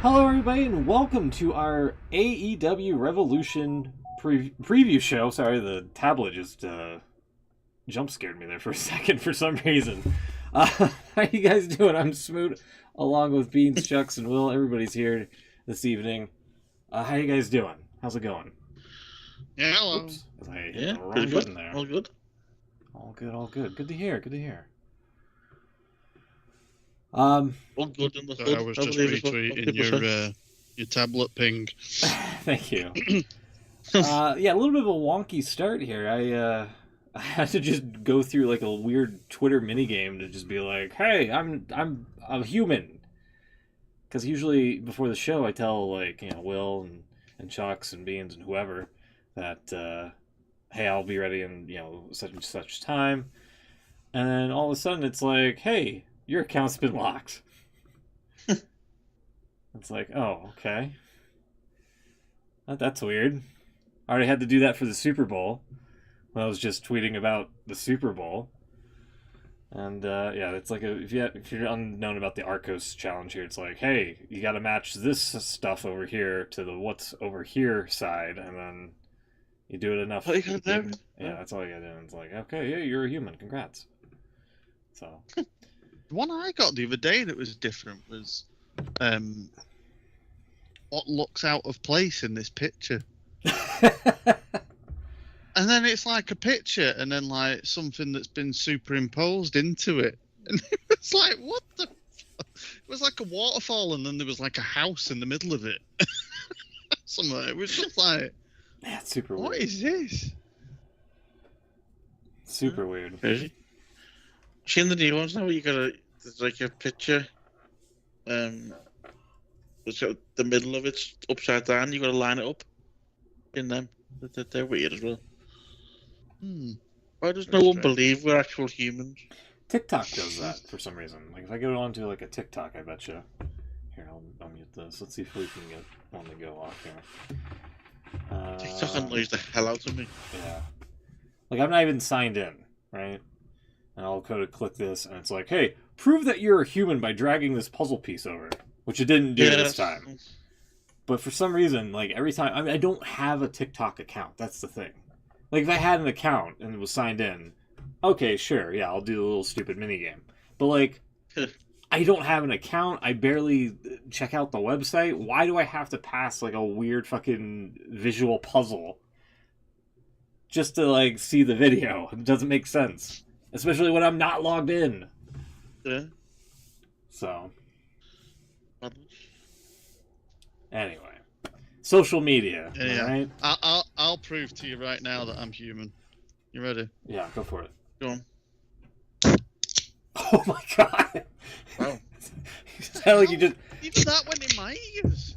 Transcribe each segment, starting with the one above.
Hello, everybody, and welcome to our AEW Revolution preview show. Sorry, the tablet just jump scared me there for a second for some reason. How you guys doing? I'm Smoot, along with Beans, Chucks, and Will. Everybody's here this evening. How you guys doing? How's it going? Yeah, hello. Oops, I hit Yeah, the wrong pretty button good. there. All good. All good, all good. Good to hear, good to hear. All good in the So hood. I was just retweeting your tablet ping. Thank you. Yeah, a little bit of a wonky start here. I had to just go through like a weird Twitter minigame to just be like, "Hey, I'm a human." Because usually before the show, I tell Will and Chucks and Beans and whoever that hey, I'll be ready in such and such time, and then all of a sudden it's like, "Hey, your account's been locked." It's like, oh, okay. That's weird. I already had to do that for the Super Bowl when I was just tweeting about the Super Bowl. And yeah, it's like if you're unknown about the Arcos challenge here, it's like, hey, you got to match this stuff over here to the what's over here side, and then you do it enough. What you gotta do? Yeah, that's all you got to do. And it's like, okay, yeah, you're a human. Congrats. So. The one I got the other day that was different was what looks out of place in this picture. And then it's like a picture and then like something that's been superimposed into it. And it's like, what the fuck? It was like a waterfall and then there was like a house in the middle of it. Somewhere. It was just like, yeah, it's super weird. What is this? Super weird. Crazy. Seen the new ones now where there's like a picture, it's got the middle of it's upside down, you gotta line it up in them. They're weird as well. Why does no one believe we're actual humans? TikTok does that for some reason. Like if I go onto like a TikTok, I bet you. Here, I'll mute this. Let's see if we can get one to go off here. TikTok annoys the hell out of me. Yeah. Like I'm not even signed in, right? And I'll go to click this, and it's like, hey, prove that you're a human by dragging this puzzle piece over, which it didn't do this time. But for some reason, like every time, I don't have a TikTok account. That's the thing. Like if I had an account and it was signed in, okay, sure, yeah, I'll do a little stupid minigame. But like, I don't have an account. I barely check out the website. Why do I have to pass like a weird fucking visual puzzle just to like see the video? It doesn't make sense. Especially when I'm not logged in. Yeah. So. Anyway. Social media. Yeah. Right? I'll prove to you right now that I'm human. You ready? Yeah, go for it. Go on. Oh my god. Wow. You sound like you just... Even that went in my ears.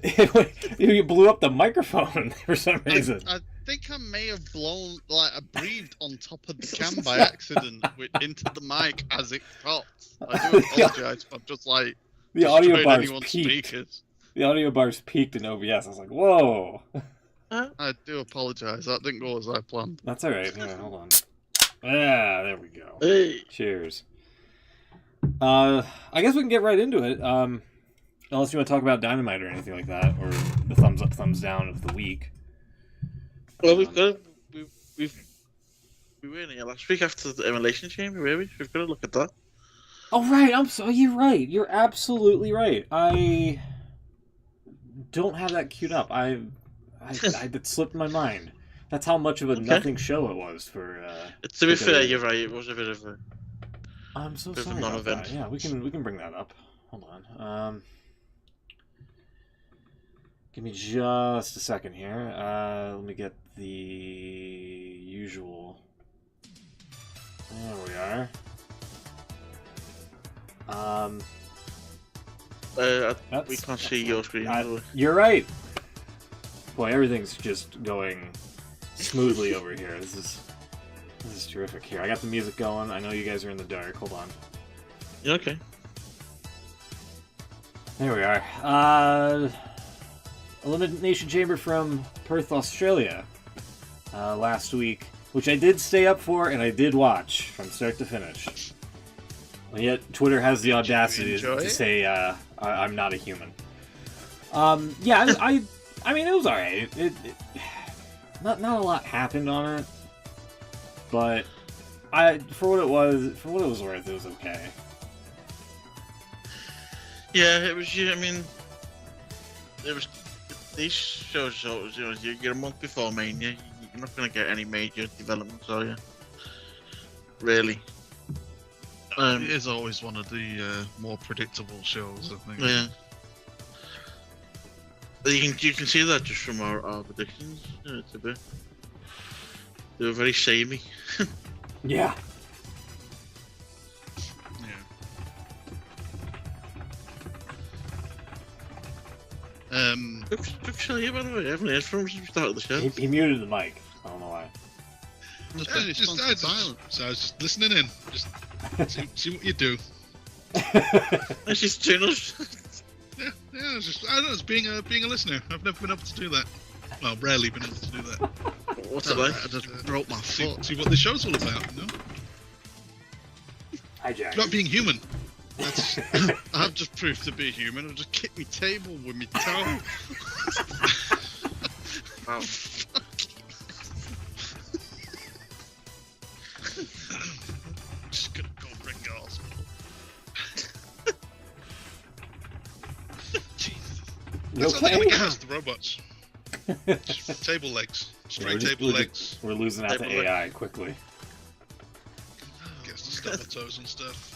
You blew up the microphone for some reason. I think I may have blown, like, I breathed on top of the cam by accident into the mic as it popped. I do apologise, but I'm just like, the audio bars anyone's peaked. speakers. The audio bars peaked in OBS. I was like, whoa. I do apologise. That didn't go as I planned. That's alright. Yeah, hold on. Ah, there we go. Hey. Cheers. I guess we can get right into it. Unless you want to talk about Dynamite or anything like that, or the thumbs up, thumbs down of the week. Well, we were in here last week after the Elimination Chamber, were we? We've got to look at that. Oh, right. You're right. You're absolutely right. I don't have that queued up. It slipped my mind. That's how much of a nothing show it was for. To be fair, you're right. It was a bit of a. I'm so bit of a sorry about non-event. that. Yeah, we can bring that up. Hold on. Give me just a second here. Let me get the usual. There we are. We can't see your screen. You're right. Boy, everything's just going smoothly over here. This is terrific. Here, I got the music going. I know you guys are in the dark. Hold on. Yeah, okay. There we are. Elimination Chamber from Perth, Australia. Last week, which I did stay up for and I did watch from start to finish. And yet Twitter has the audacity to say I'm not a human. Yeah, I mean, it was alright. Not a lot happened on it, but for what it was worth, it was okay. Yeah, it was. I mean, it was. These shows, you're a month before Mania. You're not going to get any major developments, are you? Really. It is always one of the more predictable shows, I think. Yeah. You can see that just from our predictions. It's a bit. They were very samey. Yeah. Good show, yeah, by the way. I haven't heard from him since we started the show. He muted the mic. I don't know why. Silent, so I was just listening in. Just see what you do. It's just tuners. Yeah, I don't know, it's being a listener. I've never been able to do that. Well, rarely been able to do that. What's it like? I just broke my foot. See what the show's all about, you know? Hi, Jack. It's about being human. I've just proved to be human. I've just kicked my table with my toe. Wow. Just gonna go ring the hospital. Jesus. You That's okay? how they cast the robots. Just table legs. Straight table legs. We're losing out to Table AI quickly. Gets to step on toes and stuff.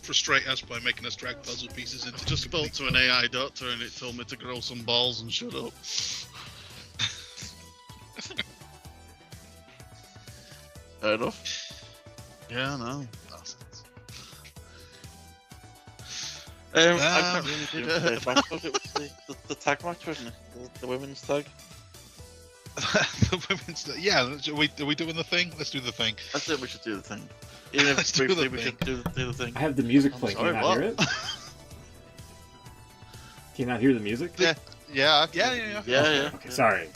Frustrate us by making us drag puzzle pieces into Just spoke to an AI doctor and it told me to grow some balls and shut up. Fair enough. Yeah, I know. Bastards. I can't really do the match, but it was the tag match, wasn't it? The women's tag. The women's. Yeah, are we doing the thing? Let's do the thing. I think we should do the thing. Even if Let's do the briefly we thing. should do the thing. I have the music I'm playing. sorry, Can you not hear it? Can you not hear the music? Yeah. Yeah. Yeah. Yeah. Okay, sorry.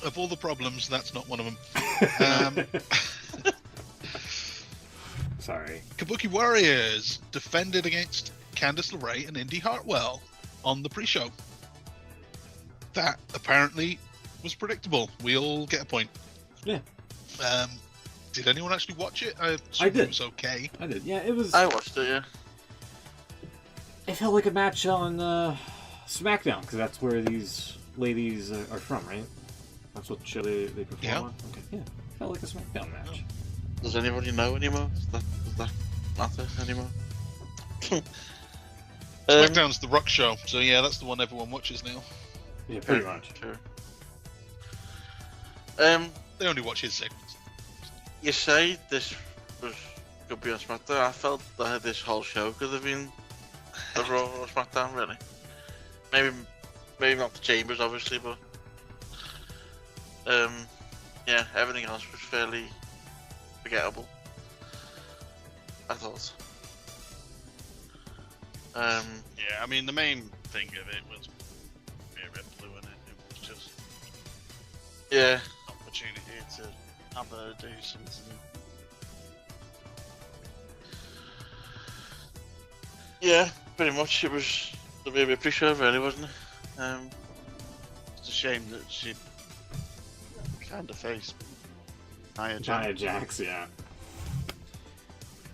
Of all the problems, that's not one of them. Sorry. Kabuki Warriors defended against Candice LeRae and Indy Hartwell on the pre-show. That apparently was predictable. We all get a point. Yeah. Did anyone actually watch it? I did. It was okay. I did. Yeah, it was. I watched it. Yeah. It felt like a match on SmackDown because that's where these ladies are from, right? That's what show they perform Yeah. on. Okay. Yeah. Felt like a SmackDown match. Does anybody know anymore? Does that matter anymore? SmackDown's the Rock Show, so yeah, that's the one everyone watches now. Yeah, pretty much. Sure. They only watch his segments. You say this could be on SmackDown. I felt that this whole show could have been a Raw or SmackDown, really. Maybe not the Chambers, obviously, but yeah, everything else was fairly forgettable, I thought. Yeah, I mean, the main thing of it was Rhea Ripley, and it was just Yeah, an opportunity to have her do something. yeah, pretty much. It was the Rhea Ripley show, really, wasn't it? It's a shame that she kind of faced Nia Nia Jax. Jax, yeah.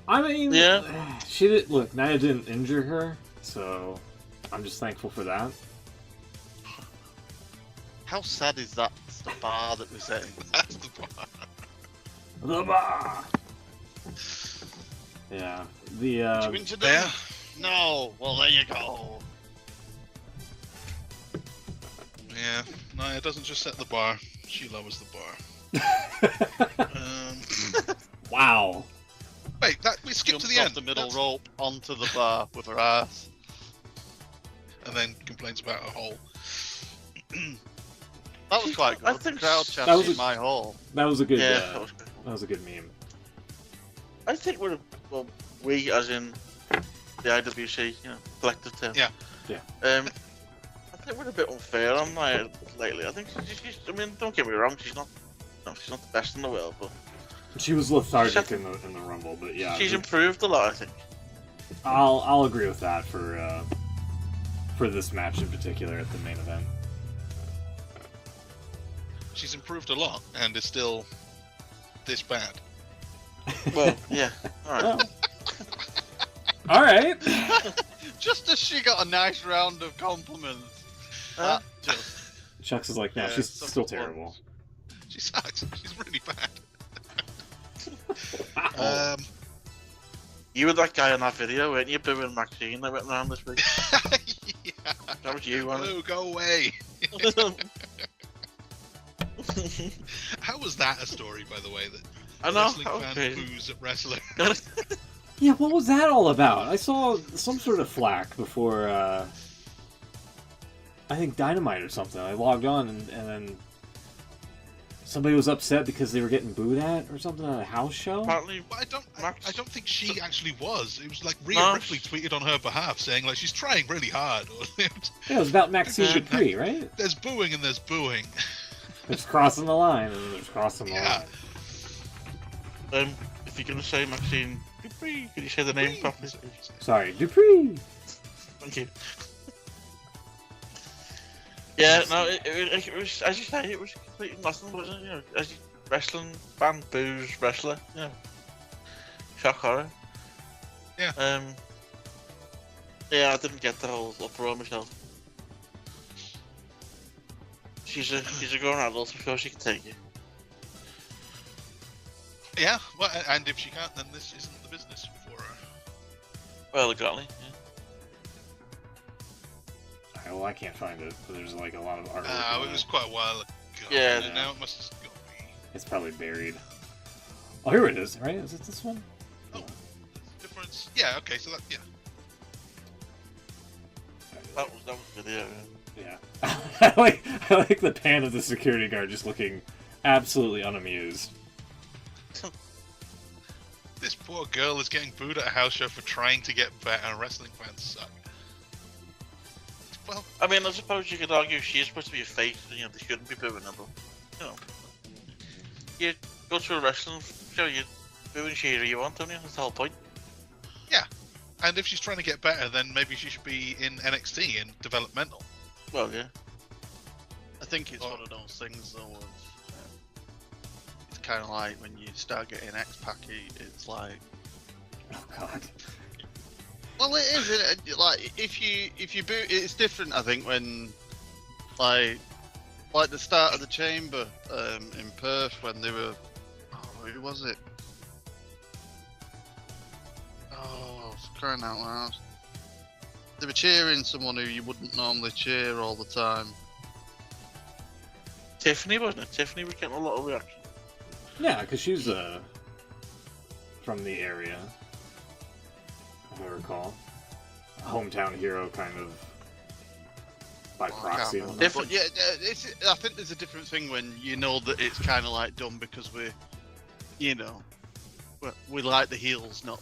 I mean, Yeah. she did. Look, Nia didn't injure her, so I'm just thankful for that. How sad is that? It's the bar that we're setting. That's the part. The bar. Yeah. The Did you injure them? Yeah. No. Well, there you go. Yeah. Nia doesn't just set the bar; she lowers the bar. Wow. Wait, we skipped Jumps to the off end. the middle That's- rope onto the bar with her ass. and then complains about a hole. That was quite good. I The think crowd that chanting was a- my hole. That was a good. yeah, that was good. That was a good meme. I think we, as in the IWC, collective term. Yeah. Yeah. I think we're a bit unfair on Nia lately. I think she's. I mean, don't get me wrong, she's not the best in the world, but She was lethargic in the Rumble, but yeah, she's improved a lot. I think. I'll agree with that for for this match in particular at the main event. She's improved a lot and is still this bad. Well, yeah. Alright. All right. Just as she got a nice round of compliments. That just. Chucks is like, no, Yeah, she's some still fun. terrible. She sucks. She's really bad. You were that guy in that video, weren't you? Booing Maxine that went around this week. Yeah. That was you, wasn't Oh, go away. it? How was that a story, by the way? That I know. wrestling fan Okay. boos at wrestler. Yeah, what was that all about? I saw some sort of flack before, I think Dynamite or something. I logged on and then somebody was upset because they were getting booed at or something at a house show. Apparently, But I Max- don't think she actually was. It was like Rhea No. Ripley tweeted on her behalf saying like she's trying really hard. Yeah, it was about Maxine Yeah. Dupree, right? There's booing and there's booing. There's crossing the line and there's crossing the Yeah. line. if you're gonna say Maxine Dupree, could you say the name properly? Sorry, Dupree. Thank you. Yeah, no, it was, as you say, it was completely nothing, wasn't it? You know, as you, wrestling fan boos wrestler, you know, shock horror. Yeah. Yeah, I didn't get the whole uproar myself. She's a grown adult, of course she can take it. Yeah, well, and if she can't, then this isn't the business for her. Well, exactly. Yeah. Alright, well, I can't find it, but there's like a lot of artwork. It on was it. quite a while ago. Yeah. And now it must have got me. It's probably buried. Oh, here it is, right? Is it this one? Oh, difference. Yeah, okay, so that, yeah. That was the video. Yeah. I like the pan of the security guard just looking absolutely unamused. This poor girl is getting booed at a house show for trying to get better. Wrestling fans suck. Well, I mean, I suppose you could argue she's supposed to be a face, and, you know, they shouldn't be booing her, but, you know. You go to a wrestling show, you boo and cheer who you want, don't you? That's the whole point. and if she's trying to get better, then maybe she should be in NXT in developmental. Well, yeah. I think it's one of those things though. It's kind of like when you start getting X-Packy, it's like. Oh god. Well, it is. Like if you boot, it's different. I think when like the start of the Chamber in Perth when they were. Oh, who was it? Oh, crying out loud! They were cheering someone who you wouldn't normally cheer all the time. Tiffany, wasn't it? Tiffany was getting a lot of reaction. Yeah, because she's from the area, if I recall. A hometown hero, kind of by proxy. But Different. yeah, I think there's a different thing when you know that it's kind of like done because we like the heels, not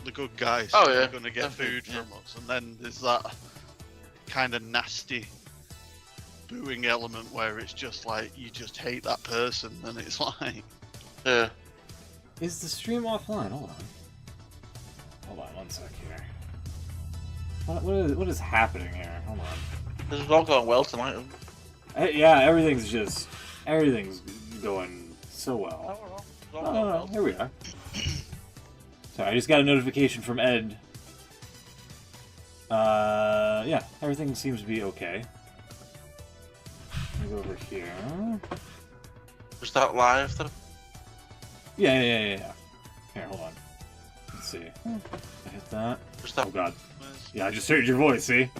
the good guys. Oh, who yeah, are going to get definitely, food from us, and then there's that kind of nasty booing element where it's just like you just hate that person, and it's like Yeah. Is the stream offline? Hold on one sec here. What is happening here? Hold on. This is all going well tonight. Yeah, everything's going so well. Oh, here we are. Sorry, I just got a notification from Ed. Yeah, everything seems to be okay. Let me go over here. Was that live though? Yeah. Here, hold on. Let's see. I hit that. Was that? Oh god. Yeah, I just heard your voice, see?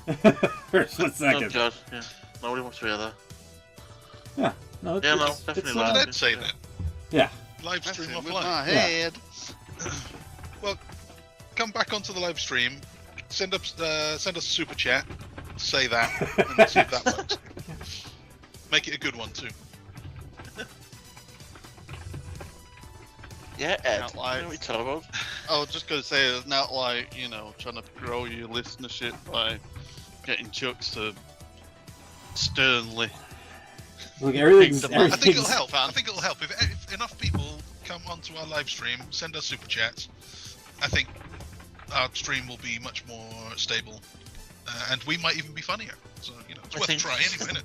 For a split Oh second. god, yeah. Nobody wants to hear that. Yeah, no, Yeah, no, it's definitely What live. did Ed say then? Yeah. Live stream messing with offline. my head. Well, come back onto the live stream. Send us a super chat. Say that, and let's see if that works. Make it a good one too. Yeah, Ed. Not You live. know what you're talking about? I was just gonna say it's not like trying to grow your listenership by getting Chucks to sternly. Look, everything's... I think I think it'll everything's- help. I think it'll help if enough people come onto our live stream, send us super chats. I think our stream will be much more stable. and we might even be funnier. So it's worth a try anyway, isn't it?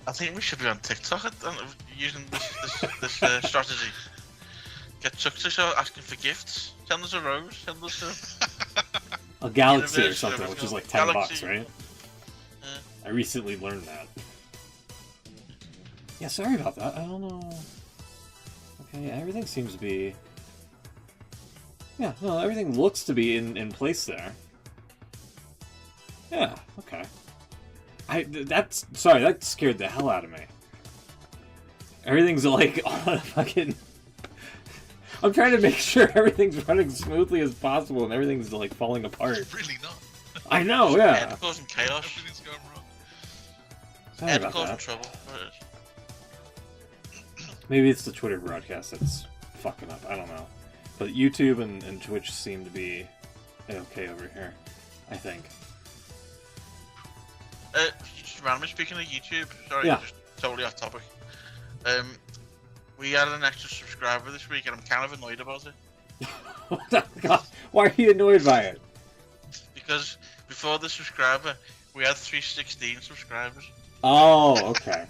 I think we should be on TikTok using this strategy. Get Chuck to show asking for gifts. Send us a rose. Send us a galaxy or Universe, something, which is like $10, Galaxy. right? Yeah. I recently learned that. Yeah, sorry about that. I don't know. Okay, everything seems to be... Yeah, no, everything looks to be in place there. Yeah, okay. Sorry, that scared the hell out of me. Everything's like on a fucking... I'm trying to make sure everything's running smoothly as possible and everything's like falling apart. It's really not. I know, yeah. Ed causing chaos. Everything's going wrong. Sorry Ed about causing that. trouble. Maybe it's the Twitter broadcast that's fucking up. I don't know. But YouTube and Twitch seem to be okay over here, I think. Just randomly speaking of YouTube, sorry, Yeah. just totally off topic. We had an extra subscriber this week, and I'm kind of annoyed about it. God, why are you annoyed by it? Because before the subscriber, we had 316 subscribers, Oh, okay.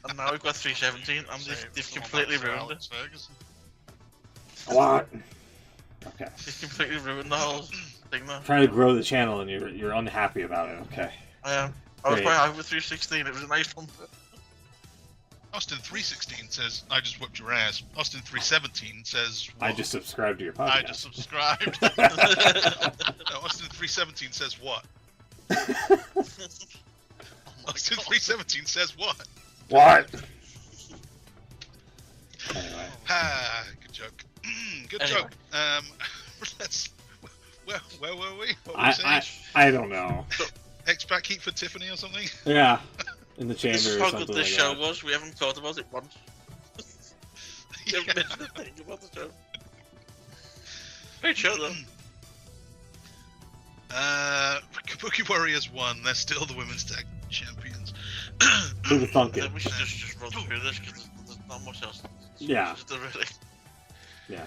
and now we've got 317, and they've completely ruined it. Alex Ferguson. What? Okay. They've completely ruined the whole thing now. Trying to grow the channel and you're unhappy about it. Okay. I am. I was Great. quite happy with 316, it was a nice one. Austin 316 says, "I just whipped your ass." Austin 317 says, I what? just subscribed to your podcast. I just subscribed. No, Austin 317 says what? Austin 317 says what? What? Anyway. Ah, good joke. Good Anyway. joke. Let's. Where were we? What were we saying? I don't know. X-Pac heat for Tiffany or something? Yeah. In the chamber This is or how something good this like show that. was, we haven't talked about it once. We Yeah. haven't mentioned a thing about the show. Great show though. Kabuki Warriors won. They're still the women's tag champions. Who would thunk I it? think we should just run through this because there's not much else. Yeah. Just really. Yeah.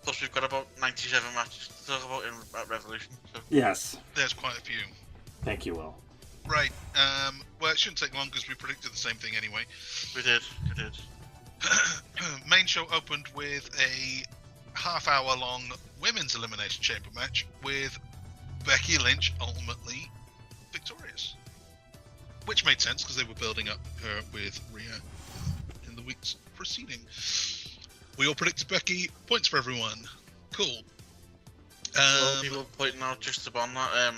Plus we've got about 97 matches to talk about at Revolution. So. Yes. There's quite a few. Thank you, Will. Right. Well, it shouldn't take long because we predicted the same thing anyway. We did. Main show opened with a half-hour-long women's elimination chamber match with Becky Lynch ultimately victorious, which made sense because they were building up her with Rhea in the weeks preceding. We all predicted Becky. Points for everyone. Cool. A lot of people pointing out just upon that.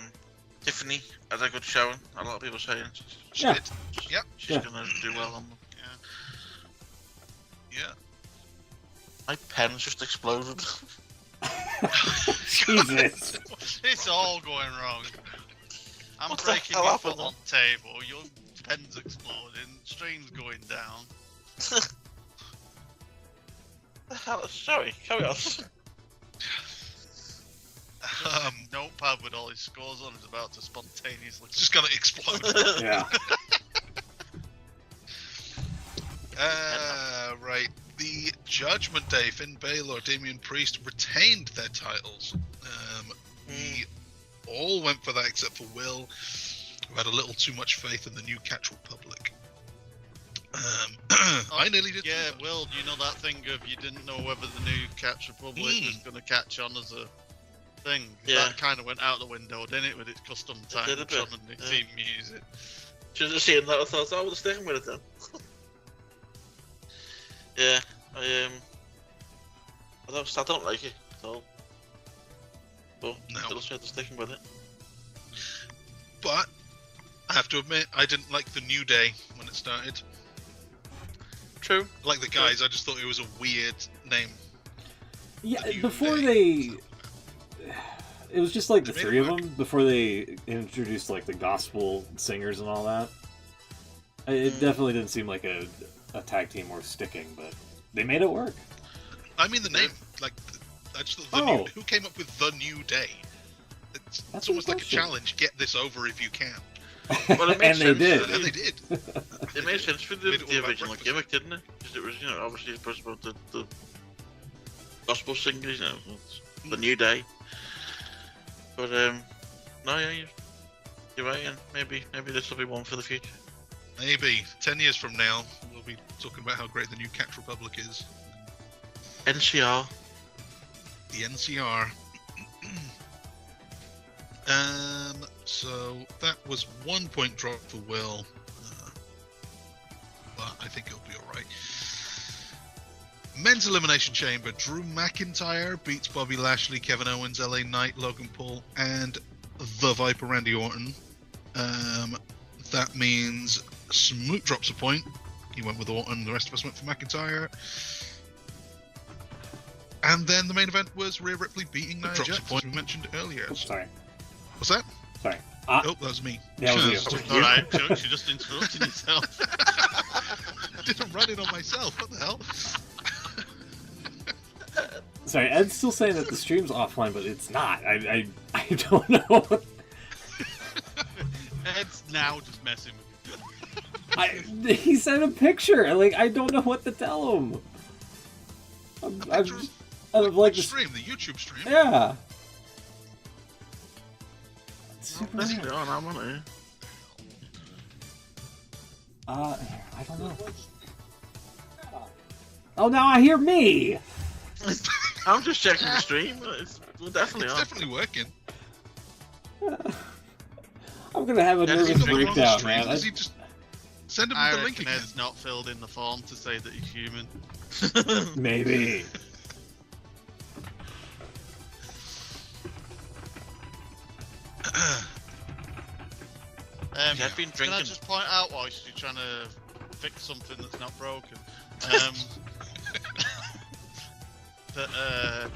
Tiffany had a good showing. A lot of people saying She Yeah. did. Yep. she's Yeah. gonna do well on them. Yeah. My pen's just exploded. Jesus. It's all going wrong. I'm What the breaking hell your happened foot on the table, your pen's exploding, stream's going down. The hell? Sorry, carry on. Notepad with all his scores on is about to spontaneously. It's just gonna explode. Yeah. Right. The Judgment Day, Finn Balor, Damian Priest retained their titles. We all went for that except for Will, who had a little too much faith in the new Catch Republic. I nearly did. Yeah, too. Will, do you know that thing of you didn't know whether the new Catch Republic was going to catch on as a thing? Yeah. That kind of went out the window, didn't it, with its custom time did a bit, and the yeah. theme music? Should have seen that. I thought, oh, we'll stick with it then. Yeah, I don't like it at all. But No. still said to sticking with it. But I have to admit, I didn't like the New Day when it started. True. Like the guys, I just thought it was a weird name. Yeah, The New before Day. it was just like the They made three it of work. them before they introduced like the gospel singers and all that. It definitely didn't seem like a tag team worth sticking, but they made it work. I mean the name, like, I just thought the Oh. new. Who came up with the New Day? It's That's almost a like a question. challenge. Get this over if you can. Well, it And makes they sense. did. And they did. It made sense for the Made it all about original breakfast. gimmick, didn't it? Because it was, obviously it was about the gospel singers, it's the New Day. But no, yeah, you're right. And maybe this will be one for the future. Maybe 10 years from now, we'll be talking about how great the new Catch Republic is. NCR. The NCR. So that was 1 point drop for Will, but I think it'll be all right. Men's Elimination Chamber: Drew McIntyre beats Bobby Lashley, Kevin Owens, LA Knight, Logan Paul, and the Viper Randy Orton. That means Smoot drops a point. He went with Orton. The rest of us went for McIntyre. And then the main event was Rhea Ripley beating Nia Jax, as we mentioned earlier. Oops, sorry. What's that? Sorry. Oh, that was me. That was you. All right, Chuck, you just interrupted yourself. I didn't run it on myself. What the hell? Sorry, Ed's still saying that the stream's offline, but it's not. I don't know. Ed's now just messing with you. He sent a picture. Like, I don't know what to tell him. I'm like the stream, the YouTube stream. Yeah. Let's get on, I'm on it. I don't know. Oh, now I hear me. I'm just checking the stream. We're definitely on. It's definitely working. I'm gonna have a nervous breakdown, man. Does he just send him I the link reckon again? Ed's not filled in the form to say that he's human. Maybe. I've been Can I drinking. just point out whilst you're trying to fix something that's not broken, that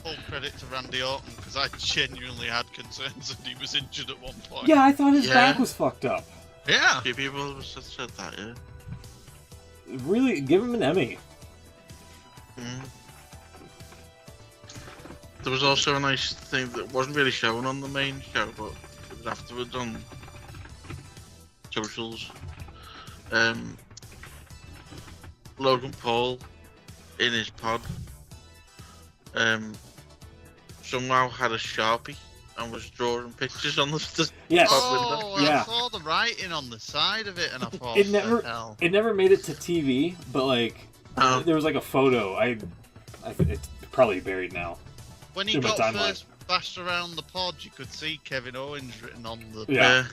full credit to Randy Orton, because I genuinely had concerns that he was injured at one point. Yeah, I thought his Yeah. back was fucked up. Yeah. A few people said that, yeah. Really, give him an Emmy. Mm. There was also a nice thing that wasn't really shown on the main show, but it was afterwards on socials. Logan Paul in his pod somehow had a Sharpie and was drawing pictures on the Yes. pod window. Oh, Yeah. I saw the writing on the side of it, and I thought, It never- "What the hell?" It never made it to TV, but like there was like a photo. It's probably buried now. When he in my got timeline. first bashed around the pod, you could see Kevin Owens written on the Yeah.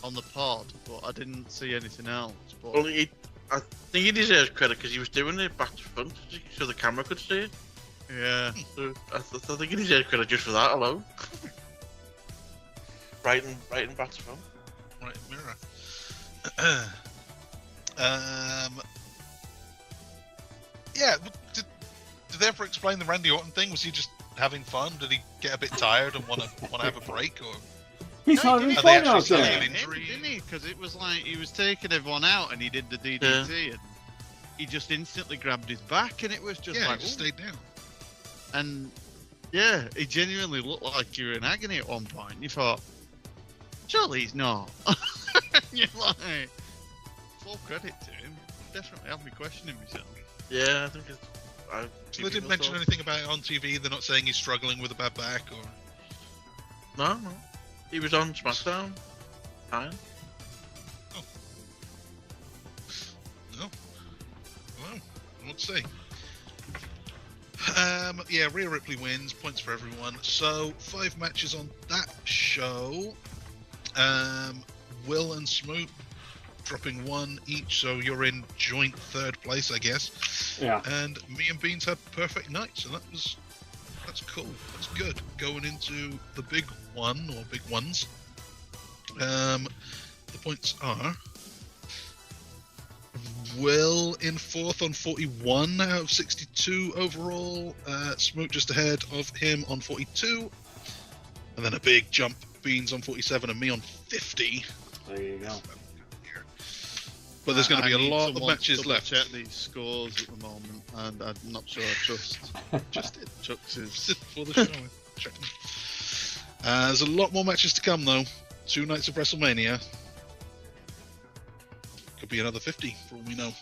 on the pod, but I didn't see anything else. But Well, I think he deserves credit because he was doing it back to front so the camera could see it. yeah, So I think he deserves credit just for that alone. writing back to front. Right, mirror. Yeah, did they ever explain the Randy Orton thing? Was he just having fun? Did he get a bit tired and want to have a break? Or He's No, having he Are they fun actually out selling there. it injury? didn't he? Because it was like he was taking everyone out, and he did the DDT, and he just instantly grabbed his back, and it was just yeah, like, he just "Ooh." stayed down. And yeah, he genuinely looked like you were in agony at one point. You thought, surely he's not. You're like, full credit to him. Definitely have me questioning myself. Yeah, I think it's. So they didn't mention anything about it on TV. They're not saying he's struggling with a bad back, or No. He was on SmackDown. Fine. no. Well, what to say? Yeah, Rhea Ripley wins, points for everyone. So 5 matches on that show. Will and Smoot dropping 1 each, so you're in joint 3rd place, I guess. Yeah. And me and Beans had perfect nights, so that's cool. That's good. Going into the big one or big ones. The points are Will in 4th on 41 out of 62 overall. Smoot just ahead of him on 42. And then a big jump, Beans on 47 and me on 50. There you go. But there's going to be I a need lot of someone matches to left. check these scores at the moment, and I'm not sure I trust Just did Chuck's. for the show. Checking. There's a lot more matches to come though. 2 nights of WrestleMania. Could be another 50 for all we know.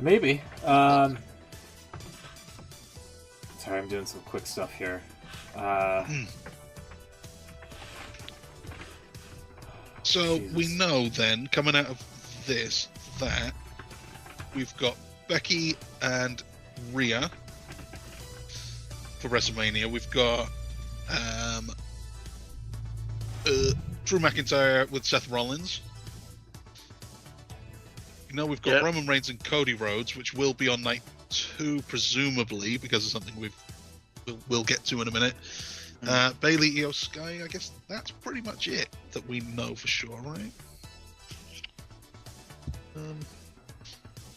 Maybe. Sorry, Sorry, I'm doing some quick stuff here. So Jesus. we know then, coming out of this, that we've got Becky and Rhea for WrestleMania. We've got Drew McIntyre with Seth Rollins. You know, we've got Roman Reigns and Cody Rhodes, which will be on night 2, presumably, because of something we'll get to in a minute. Bayley, Io Sky, I guess that's pretty much it that we know for sure, right?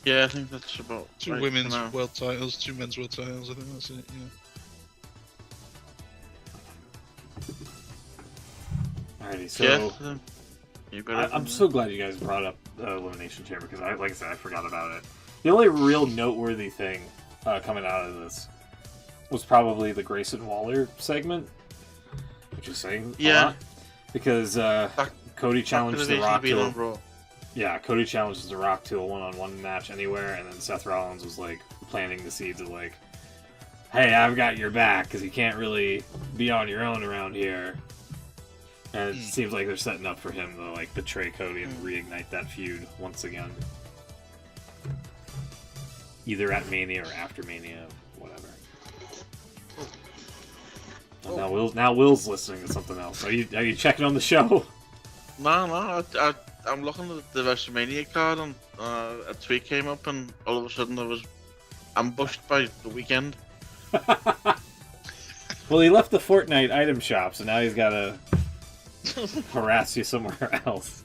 Yeah, I think that's about 2 right women's for now. world titles, 2 men's world titles. I think that's it. Yeah. Alrighty, so Yeah, you got I'm so glad you guys brought up Elimination Chamber because, like I said, I forgot about it. The only real noteworthy thing coming out of this was probably the Grayson Waller segment, which is saying a lot, because Cody challenges The Rock to Cody challenges The Rock to a one-on-one match anywhere, and then Seth Rollins was like planting the seeds of like, hey, I've got your back because you can't really be on your own around here. And it seems like they're setting up for him to like betray Cody and reignite that feud once again. Either at Mania or after Mania, whatever. Now Will's listening to something else. Are you checking on the show? No, I'm looking at the WrestleMania card and a tweet came up and all of a sudden I was ambushed by the Weeknd. Well, he left the Fortnite item shop, so now he's got to harass you somewhere else.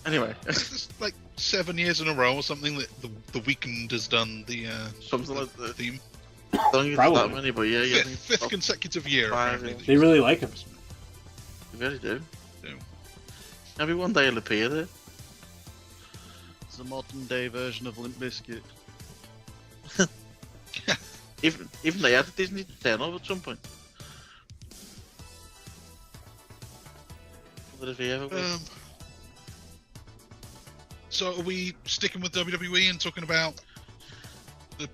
Anyway, It's like 7 years in a row or something that the Weeknd has done the something like the theme. I don't think it's Probably. that many, but yeah, I think Fifth consecutive year. 5, Apparently. They really like him. you really do. Do. Maybe one day he'll appear there. It's a modern day version of Limp Bizkit. Even they had a Disney Channel at some point. What if he ever will? So are we sticking with WWE and talking about the?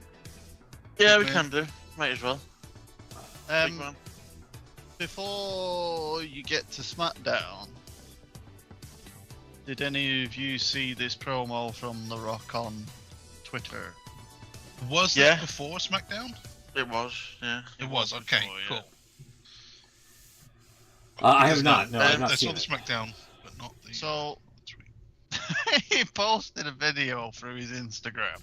Yeah, we can do. Might as well. Big man. Before you get to SmackDown, did any of you see this promo from The Rock on Twitter? Was that before SmackDown? It was, yeah. It was. Okay, before, cool. I have not. No, I've not I seen saw the it. SmackDown, but not the. So That's he posted a video through his Instagram,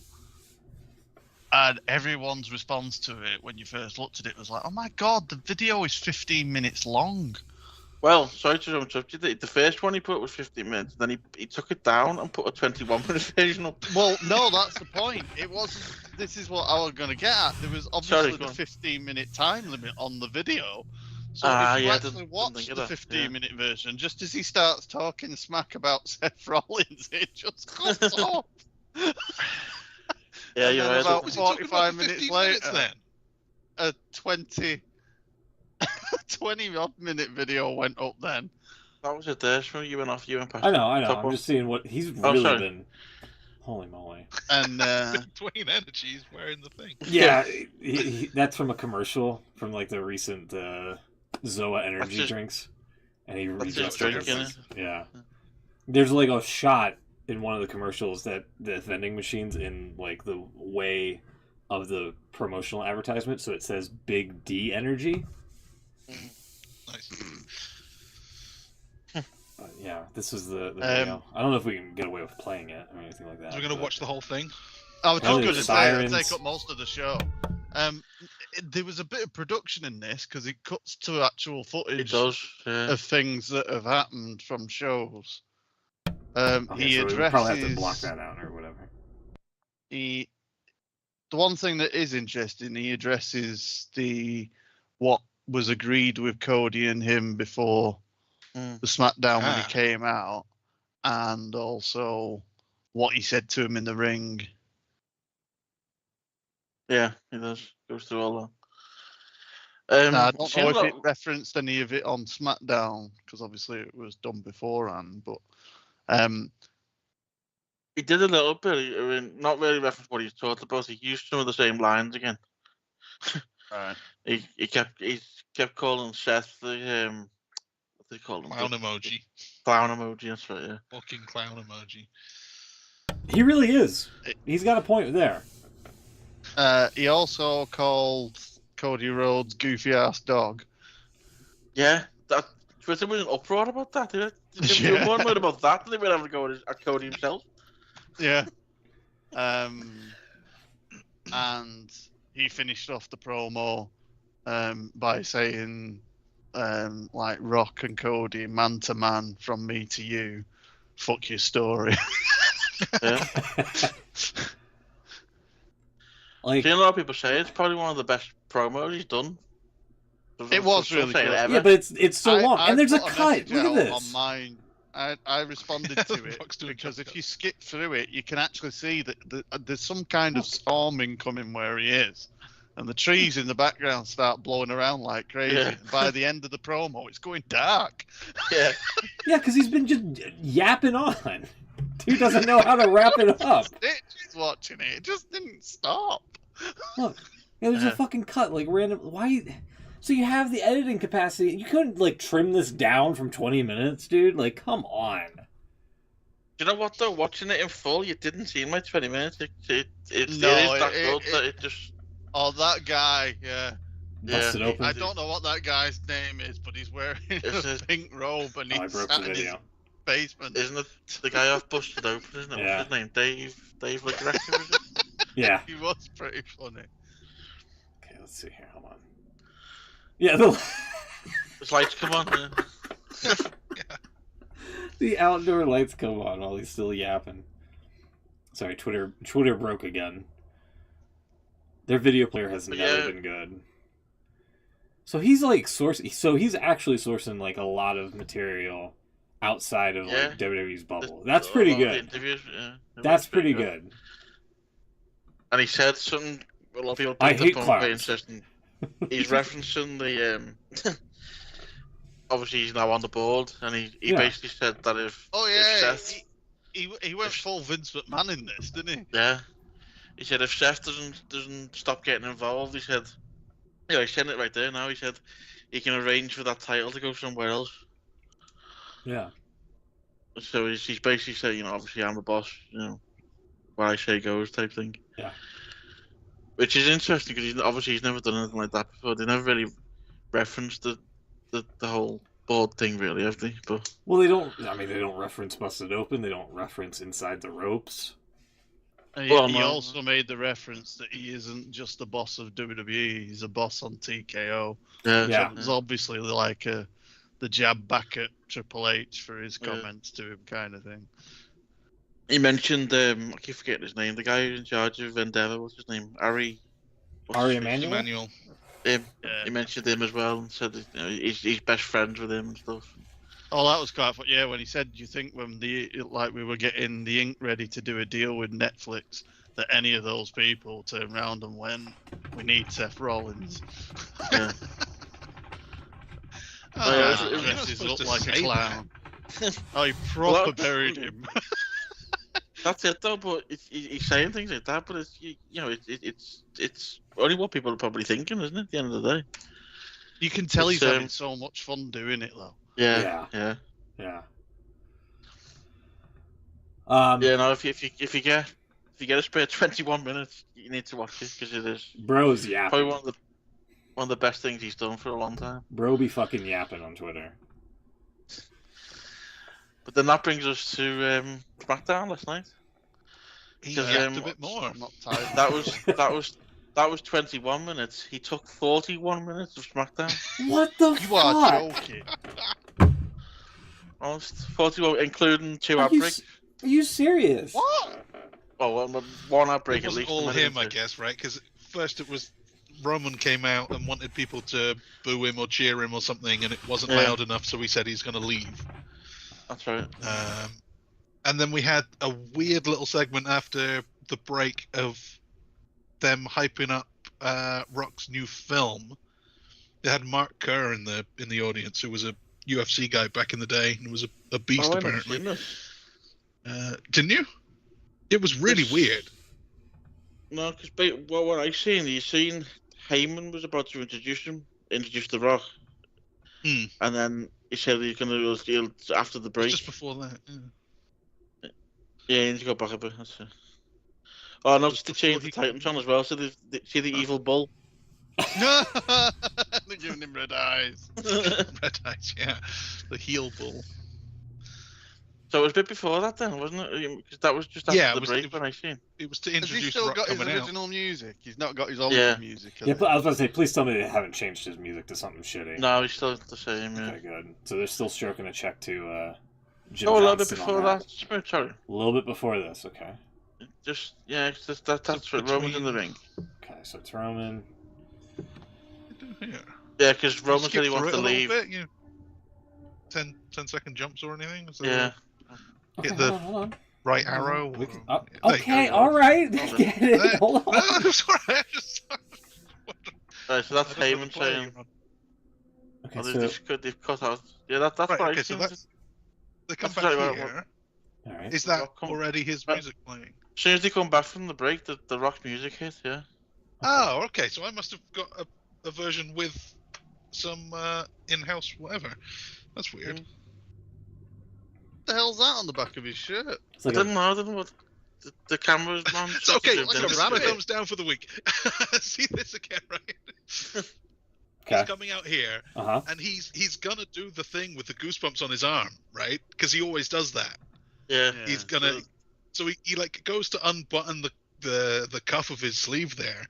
and everyone's response to it when you first looked at it was like, "Oh my god, the video is 15 minutes long." Well, sorry to interrupt you. The first one he put was 15 minutes. Then he took it down and put a 21-minute version up. Well, no, that's the point. It wasn't. This is what I was going to get at. There was obviously Sorry, go the on. 15-minute time limit on the video. So Ah, if you yeah, I actually didn't watch think the of that, 15-minute version, just as he starts talking smack about Seth Rollins, it just cuts off. Yeah, And you're then right. about Was he talking about 45 the minutes 15 later, then? a 20 odd minute video went up then. That was it there. So you went off. You went past. I know. Top I'm one. just seeing what he's Oh, really sorry. been. Holy moly! And Dwayne Energy's wearing the thing. Yeah, that's from a commercial from like the recent Zoa energy just- drinks, and he That's redressed just drinking it. it. Yeah, there's like a shot in one of the commercials that the vending machines in like the way of the promotional advertisement, so it says Big D Energy. Nice. Yeah, this is the video. I don't know if we can get away with playing it or anything like that. So we're gonna but- watch the whole thing. I was just Oh, going to there's say, it'll sirens. take up most of the show. There was a bit of production in this because it cuts to actual It footage does. Yeah. of things that have happened from shows. Okay, He so addresses. we'll probably have to block that out or whatever. The one thing that is interesting, he addresses what was agreed with Cody and him before the SmackDown when he came out, and also what he said to him in the ring. Yeah, he does. Goes through all that. I don't seems know if like- it referenced any of it on SmackDown because obviously it was done beforehand, but He did a little bit. I mean, not really reference what he's talked about. He used some of the same lines again. Right. He kept calling Seth the what do they call him? Clown emoji. Clown emoji. That's right. Yeah. Fucking clown emoji. He really is. He's got a point there. He also called Cody Rhodes goofy ass dog. Yeah. That Twitter was an uproar about that. Did they Yeah. do one word about that? They were having to go at Cody himself. Yeah. And he finished off the promo by saying, like, Rock and Cody, man to man, from me to you, fuck your story. Yeah. Like, Seen a lot of people say it's probably one of the best promos he's done. It was Some really say it good. ever. yeah, but it's so long, I and there's a put cut. message Look at out this. on mine. I responded to it Rock's doing because jump if you skip through it, you can actually see that there's some kind of storming coming where he is, and the trees in the background start blowing around like crazy. Yeah. And by the end of the promo, it's going dark. Yeah. Yeah, because he's been just yapping on. Dude doesn't know how to wrap it up. She's watching it. It just didn't stop. Look, yeah, there's a fucking cut, like random. Why? So you have the editing capacity. You couldn't like trim this down from 20 minutes, dude. Like, come on. You know what though? Watching it in full, you didn't seem like 20 minutes. It is No, that good that it just. Oh, that guy, yeah. Busted Yeah. open. I don't know what that guy's name is, but he's wearing Is a it- pink robe and Oh, I he's broke sat the in his video. basement. Isn't it the guy off Busted Open? Isn't it? Yeah. What's his name? Dave LaGreca, is it? Yeah. He was pretty funny. Okay, let's see here. Hold on. Yeah, the Lights come on. Yeah. the outdoor lights come on while he's still yapping. Sorry, Twitter broke again. Their video player has never Yeah. been good. So he's like he's actually sourcing like a lot of material outside of Yeah. like WWE's bubble. That's pretty A lot of the good. interviews, yeah. It That's was pretty good. And he said something. A lot of people I picked hate up on clowns. very interesting. He's referencing the. Obviously, he's now on the board, and he Yeah. basically said that if. Oh if yeah, Seth, he went full Vince McMahon in this, didn't he? yeah. He said if Seth doesn't stop getting involved, he said. Yeah, he's saying it right there now. He said he can arrange for that title to go somewhere else. Yeah. So he's basically saying, you know, obviously I'm the boss, you know, where I say goes type thing. Yeah. Which is interesting because he's never done anything like that before. They never really referenced the whole board thing, really, have they? But Well, they don't reference Busted Open. They don't reference Inside the Ropes. And Well, he no. also made the reference that he isn't just the boss of WWE; he's a boss on TKO. Yeah. It was obviously like the jab back at Triple H for his Yeah. comments to him, kind of thing. he mentioned, I keep forgetting his name, the guy who's in charge of Endeavor, what's his name? Ari Emanuel? Emmanuel. Him. Yeah. He mentioned him as well and said that, you know, he's best friends with him and stuff. Oh, that was quite fun. Yeah, when he said, "Do you think when we were getting the ink ready to do a deal with Netflix, that any of those people turned around and went, we need Seth Rollins." Yeah. Oh, yeah, he it was- dresses you're not up supposed like to a say clown. Oh, he Well, proper buried him. That's it though, but he's saying things like that, but it's you know it's only what people are probably thinking, isn't it? At the end of the day. You can tell he's It's, having so much fun doing it, though. Yeah. Yeah. Yeah. Yeah. Yeah. No, if you get a spare 21 minutes, you need to watch it because it is Bro's yapping. probably one of the best things he's done for a long time. Bro be fucking yapping on Twitter. But then that brings us to SmackDown last night. He Because, yapped a bit more. I'm not tired. That was 21 minutes. He took 41 minutes of SmackDown. What the You fuck? are joking. Almost 41, including two Are you, outbreaks. are you serious? What? Oh, one outbreak It at wasn't least. all a minute him, I into it. guess, right? Because first it was Roman came out and wanted people to boo him or cheer him or something, and it wasn't Yeah. loud enough, so he said he's going to leave. That's right. And then we had a weird little segment after the break of them hyping up Rock's new film. They had Mark Kerr in the audience, who was a UFC guy back in the day and was a beast Oh, I never apparently. seen this. Didn't you? It was really weird. No, because what I seen, Heyman was about to introduce The Rock, Hmm. and then he said he's going to steal after the break. Just before that. Yeah. Yeah, he needs to go back a bit. That's it. Oh no, Just they before changed the he- Titans on as well. So see the evil bull. They're giving him red eyes. Red eyes, yeah. The heel bull. So it was a bit before that then, wasn't it? Because that was just after Yeah, the it was- break when I seen. It was to Has he introduce still Rock got his coming out. original music? He's not got his old Yeah. music. has Yeah, he? but I was about to say, please tell me they haven't changed his music to something shitty. No, he's still the same. Yeah. Okay, good. So they're still stroking a check to Jim Oh, a little bit Johnson on before that. Sorry. A little bit before this, okay. Just yeah, that's So what Roman's in the between- ring. Okay, so it's Roman. Yeah. Yeah, because Roman Skip said he through wants it to a little leave. bit, you 10-second jumps or anything? Is there Yeah. Okay, Hit the- hold on. right arrow? We can- or- oh, there you okay, go. all right. Hold on. Get it. Hold No, on. I'm sorry. I just... Right, so that's I don't know Heyman the play saying, you're on. Okay, "Oh, so they've cut out." Yeah, that's Right, what I okay, so seen. that's... They come That's back exactly here. all right. Is that Rock come- already his Right. music playing? As soon as they come back from the break, the rock music hit. Yeah. Oh, okay. So I must have got a version with some in-house whatever. That's weird. Mm. What the hell's that on the back of his shirt? It's I like didn't know. I didn't know what the camera's on. It's okay. like a This is rabbit. my thumbs down for the week. See this again, right? okay. He's coming out here, Uh-huh. and he's gonna do the thing with the goosebumps on his arm, right? Because he always does that. Yeah. Yeah. He's gonna. So he like goes to unbutton the cuff of his sleeve there,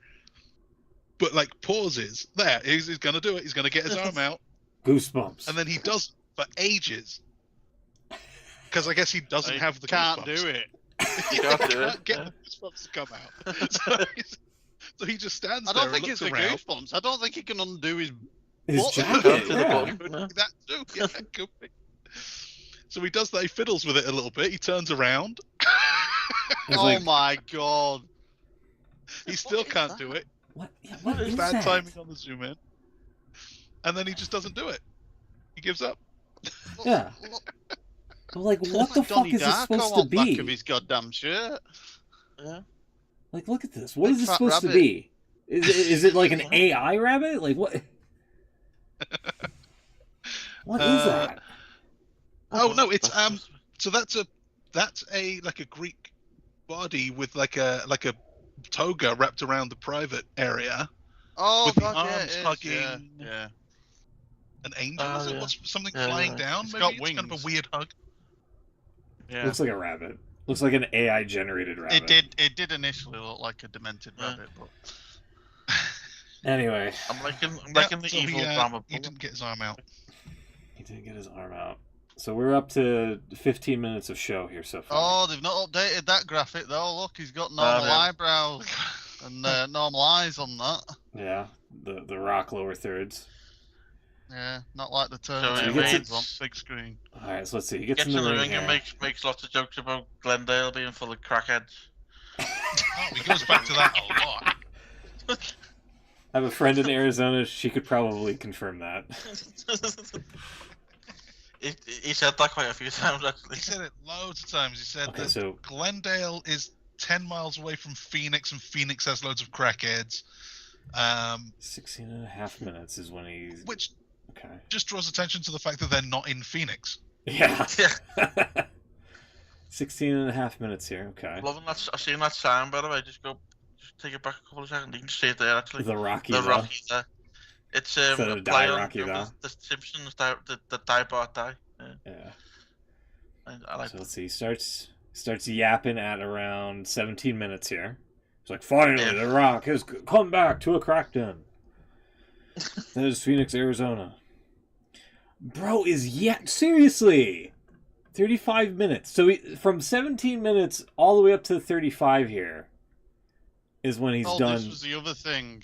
but like pauses there. He's gonna do it. He's gonna get his arm out, Goosebumps. and then he does for ages. Because I guess he doesn't He have the Can't goosebumps. do it. You can't do it. Can't get yeah. the goosebumps to come out. So he just stands I there don't think and it's looks the around. goosebumps. I don't think he can undo his. His What? jacket. To the Yeah. bottom, yeah. That too, yeah, could be. So he does that. He fiddles with it a little bit. He turns around. It's Oh like, my god! He still What is can't that? do it. what? Yeah, what is Bad that? timing on the zoom in. And then he just doesn't do it. He gives up. Yeah. I'm like, what the fuck Donnie is this Darko supposed to on back of be? his goddamn shirt. Yeah. Like, look at this. What Big is this fat supposed to rabbit. be? Is it like an AI rabbit? Like, what? What is that? Oh no, it's That's- So that's a like a Greek body with like a toga wrapped around the private area. Oh With the god, yeah, arms it is. hugging. Yeah. An angel? Oh, Is it? yeah. What's something Yeah, flying yeah. down? It's Maybe got it's kind of a wings. weird hug. Yeah. Looks like a rabbit. Looks like an AI generated rabbit. It did initially look like a demented Yeah. rabbit, but Anyway, I'm liking Yeah, the so evil he drama. didn't get his arm out. he didn't get his arm out. So we're up to 15 minutes of show here so far. oh, they've not updated that graphic though. Look, he's got normal yeah. eyebrows and normal eyes on that. Yeah, the rock lower thirds. Yeah, not like the So turn he two gets ones it- on big screen. All right, so let's see. He gets Gets in the ring and here. makes lots of jokes about Glendale being full of crackheads. Oh, he goes back to that a lot. I have a friend in Arizona. She could probably confirm that. he said that quite a few times actually. He said it loads of times. He said Okay, that so Glendale is 10 miles away from Phoenix, and Phoenix has loads of crackheads. 16 and a half minutes is when he's... Which Okay. just draws attention to the fact that they're not in Phoenix. Yeah. Yeah. 16 and a half minutes here. Okay. Loving that. I've seen that sign by the way. Just take it back a couple of seconds. You can see it there actually. The Rocky. The though. Rocky there. It's Instead of a Die play on Rocky, though. the Simpsons the Die Bar Die. Yeah. Yeah. I like So let's see. He starts yapping at around 17 minutes here. He's like, finally, Yeah. The Rock has come back to a crack den. That is Phoenix, Arizona. Bro is yet seriously 35 minutes. So from 17 minutes all the way up to 35 here is when he's oh, done. this was the other thing.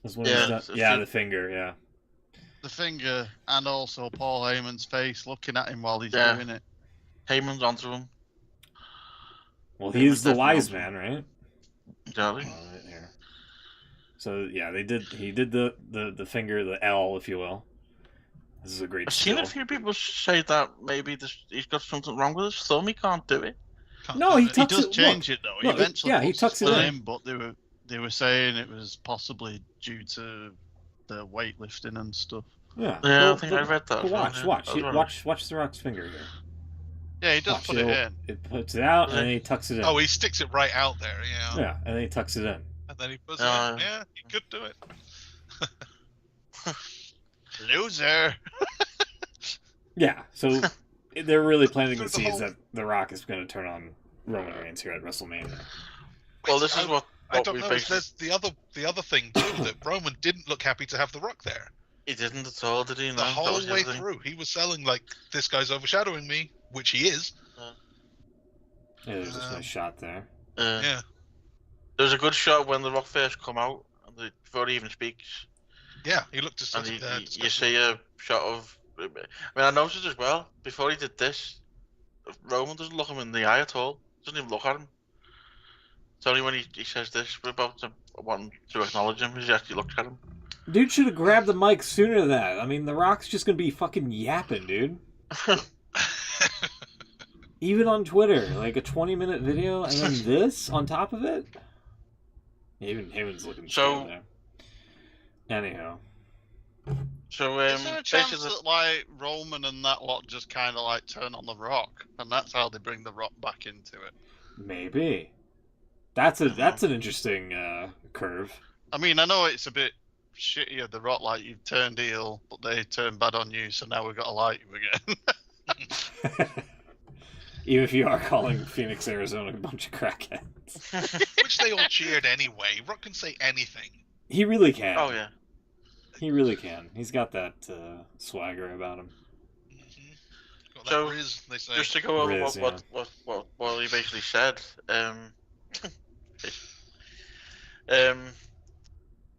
Is when Yeah, he's done. so Yeah, fi- the finger. Yeah. The finger and also Paul Heyman's face looking at him while he's Yeah. doing it. Heyman's onto him. Well, Yeah, he's was the definitely wise on man, right? Exactly. Right here. So yeah, he did the finger, the L, if you will. This is a great I've seen skill. a few people say that maybe he's got something wrong with his thumb. He can't do it. Can't No, do he it. tucks He does it- change look, it though. look, He eventually yeah, he puts tucks his it foot in. in, but they were saying it was possibly due to the weightlifting and stuff. Yeah. Yeah, I think I read that. But as well, watch, yeah. watch, That was right. watch The Rock's finger here. Yeah, he does Watch, put it in. it puts it out, Does and it? then he tucks it in. Oh, he sticks it right out there, yeah. Yeah, and then he tucks it in. And then he puts Yeah. it in. Yeah, he could do it. Loser. Yeah, so they're really planting the Through the seeds whole- that The Rock is going to turn on Roman Reigns here at WrestleMania. Well, this is what I don't we know. basically... There's the other thing too that Roman didn't look happy to have The Rock there. He didn't at all, did he? No, The that whole was the way other thing. through, he was selling like this guy's overshadowing me, which he is. Yeah, there's just a nice shot there. Yeah. There's a good shot when The Rock first come out, before he even speaks, Yeah, he looked to and you see a shot of... I mean, I noticed as well, before he did this, Roman doesn't look him in the eye at all. Doesn't even look at him. It's only when he says this, we're about to want to acknowledge him, he actually looks at him. Dude should have grabbed the mic sooner than that. I mean, The Rock's just going to be fucking yapping, dude. Even on Twitter, like a 20-minute video, and then this on top of it? Even Heyman's looking So- there. Anyhow. So, Is there a chance basically, that like Roman and that lot just kind of like turn on the Rock, and that's how they bring the Rock back into it? Maybe. That's an interesting curve. I mean, I know it's a bit shitty of the Rock, like you've turned heel, but they turn bad on you, so now we've got to like you again. Even if you are calling Phoenix, Arizona a bunch of crackheads. Which they all cheered anyway. Rock can say anything. He really can. oh yeah. He really can. He's got that swagger about him. Got that So, Riz, they say. Just to go over Riz, what he basically said.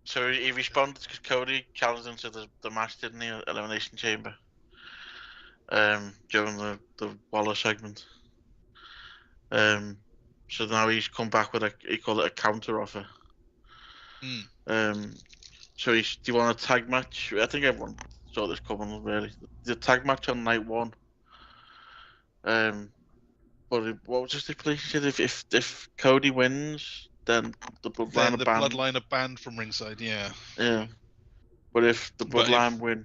So he responded because Cody challenged him to the match, didn't he? Elimination Chamber. During the Waller segment. So now he's come back with he called it a counter offer. So do you want a tag match? I think everyone saw this coming really. The tag match on night one. But what was the stipulation? If Cody wins, then the Then Bloodline the are banned. Bloodline are banned from ringside, yeah. Yeah. But if the But if- Bloodline win,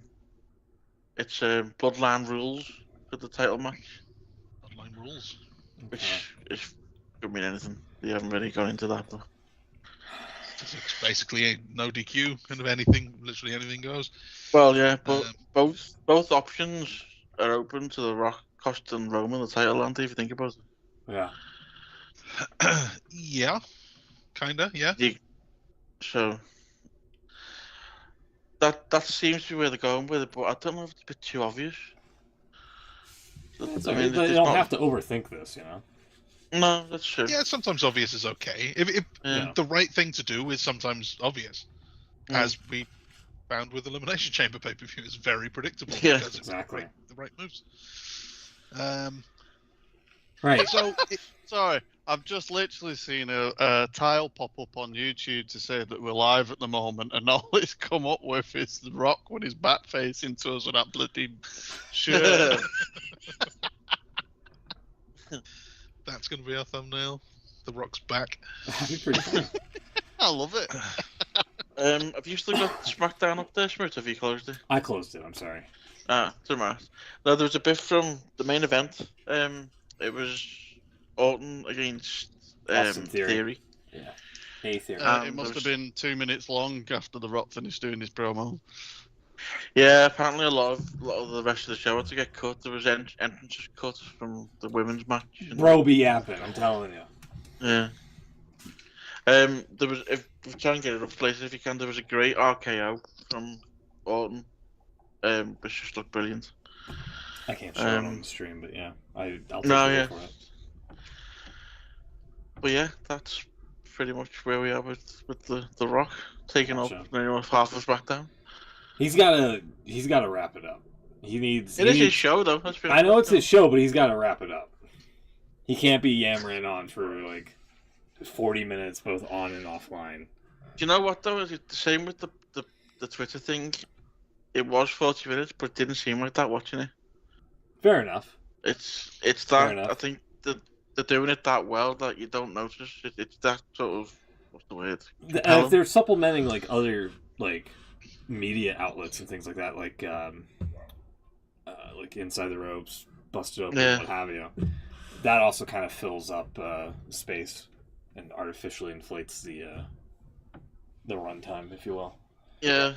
it's Bloodline rules for the title match, Bloodline rules. which could mean anything. They haven't really gone into that though. It's basically a no DQ, kind of anything, literally anything goes. Well, yeah, but Um, both options are open to the Rock costing Roman the title, aren't they, if you think about it? Yeah. Yeah, kinda, yeah. So that seems to be where they're going with it, but I don't know if it's a bit too obvious. It's I okay, mean, they it's don't not- have to overthink this, you know? No, that's true. Yeah, sometimes obvious is okay. If Yeah. the right thing to do is sometimes obvious, Mm. as we found with Elimination Chamber pay-per-view, it's very predictable Yeah. because it's Exactly. the right moves. Right. So, sorry, I've just literally seen a tile pop up on YouTube to say that we're live at the moment, and all it's come up with is The Rock with his back facing to us with that bloody shirt. That's going to be our thumbnail. The Rock's back. That'd be pretty funny. I love it. Have you still got SmackDown up there, Smith? Have you closed it? I closed it, I'm sorry. Doesn't matter. No, there was a bit from the main event. It was Orton against Austin Theory. Theory. Yeah. Hey, Theory. It must have been 2 minutes long after The Rock finished doing his promo. Yeah, apparently a lot of the rest of the show had to get cut. There was entrances cut from the women's match. Bro be yapping, I'm telling you. Yeah. There was, if we try and get it up places if you can, there was a great RKO from Orton, which just looked brilliant. I can't show it on the stream, but yeah. I'll take No, the yeah. for it. But yeah, that's pretty much where we are with the Rock taking up Gotcha. nearly half of SmackDown. He's gotta wrap it up. He needs. It is his show though. Let's be I know honest. it's his show, but he's gotta wrap it up. He can't be yammering on for like 40 minutes, both on and offline. Do you know what though? It's the same with the Twitter thing. It was 40 minutes, but it didn't seem like that watching it. Fair enough. It's Fair that enough. I think they're doing it that well that you don't notice. It's that sort of, what's the word? And if Compelling. they're supplementing like other like media outlets and things like that, like Inside the Ropes, Busted Open, Yeah. what have you, that also kind of fills up space and artificially inflates the runtime, if you will. Yeah.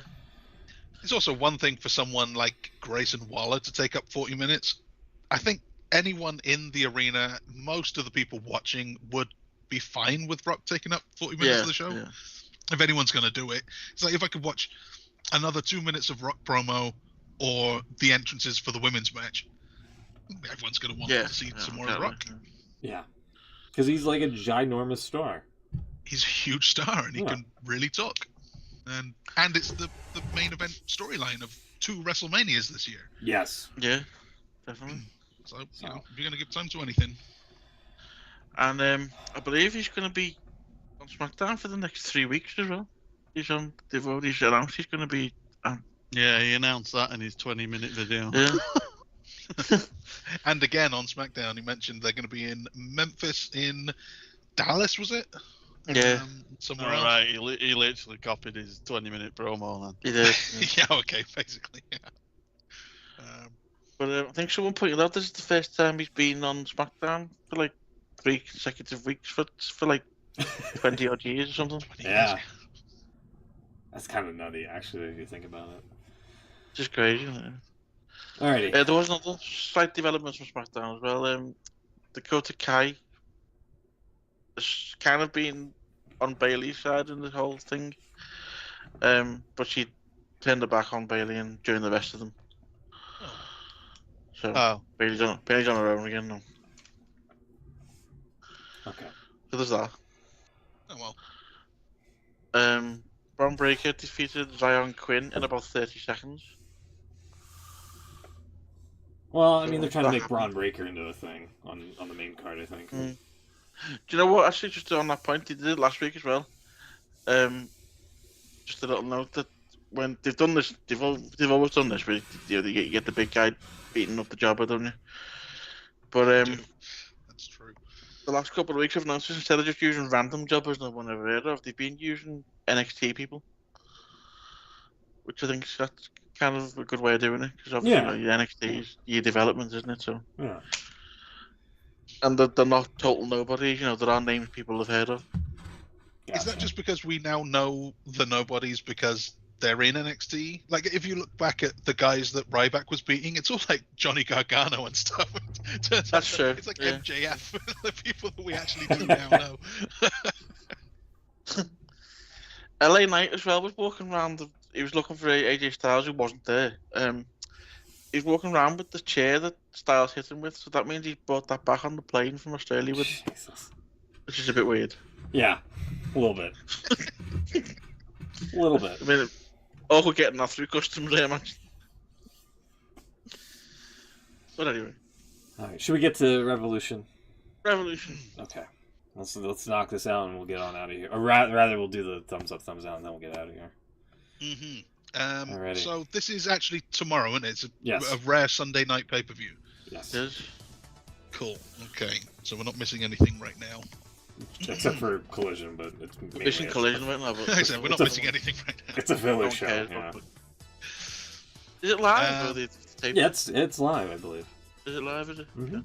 It's also one thing for someone like Grayson Waller to take up 40 minutes. I think anyone in the arena, most of the people watching would be fine with Rock taking up 40 minutes of the show. Yeah. If anyone's going to do it. It's like if I could watch another 2 minutes of Rock promo or the entrances for the women's match, everyone's going to want to see some more of Rock. Yeah. Because he's like a ginormous star. He's a huge star and he can really talk. And it's the main event storyline of 2 WrestleManias this year. Yes. Yeah, definitely. So, you know, if you're going to give time to anything. And I believe he's going to be on SmackDown for the next 3 weeks as well. They've already announced he's going to be. Yeah, he announced that in his 20-minute video. Yeah. And again on SmackDown, he mentioned they're going to be in Memphis, in Dallas, was it? Yeah. Somewhere All else. right, he literally copied his 20-minute promo then. He did. Yeah, okay, basically. Yeah. But I think someone pointed out this is the first time he's been on SmackDown for like 3 consecutive weeks for like 20 odd years or something. Yeah. That's kind of nutty, actually, if you think about it. Just crazy, isn't it? Alrighty. There was another slight development from SmackDown as well. Dakota Kai has kind of been on Bailey's side in the whole thing, but she turned her back on Bailey and joined the rest of them. So Bailey's on her own again now. Okay. So there's that. Oh well. Braun Breaker defeated Zion Quinn in about 30 seconds. Well, I mean, they're trying to make Braun Breaker into a thing on the main card, I think. Do you know what? Actually, just on that point, they did it last week as well. Just a little note that when they've done this, they've always done this. Where you get the big guy beating up the jobber, don't you? But that's true. The last couple of weeks of announcers, instead of just using random jobbers no one ever heard of, they've been using NXT people, which I think that's kind of a good way of doing it, because obviously your NXT is your development, isn't it? So yeah. And they're not total nobodies, there are names people have heard of. Is that just because we now know the nobodies because they're in NXT? Like, if you look back at the guys that Ryback was beating, it's all like Johnny Gargano and stuff. That's true. It's like MJF, the people that we actually do now know. LA Knight as well was walking around. He was looking for AJ Styles, who wasn't there. He's walking around with the chair that Styles hit him with, so that means he brought that back on the plane from Australia with him, which is a bit weird. Yeah, a little bit. A little bit. I mean, we're getting that through customs there, man. But anyway. All right, should we get to Revolution? Revolution. Okay. Let's knock this out and we'll get on out of here. Or rather, we'll do the thumbs up, thumbs down, and then we'll get out of here. Mm-hmm. So this is actually tomorrow, isn't it? It's a rare Sunday night pay-per-view. Yes. It is. Cool. Okay. So we're not missing anything right now. Except for Collision, but it's missing Collision right now. Except we're not missing anything right now. It's a village show. Yeah. Is it live? Or yeah, it's live, I believe. Is it live? Is it? Mm-hmm.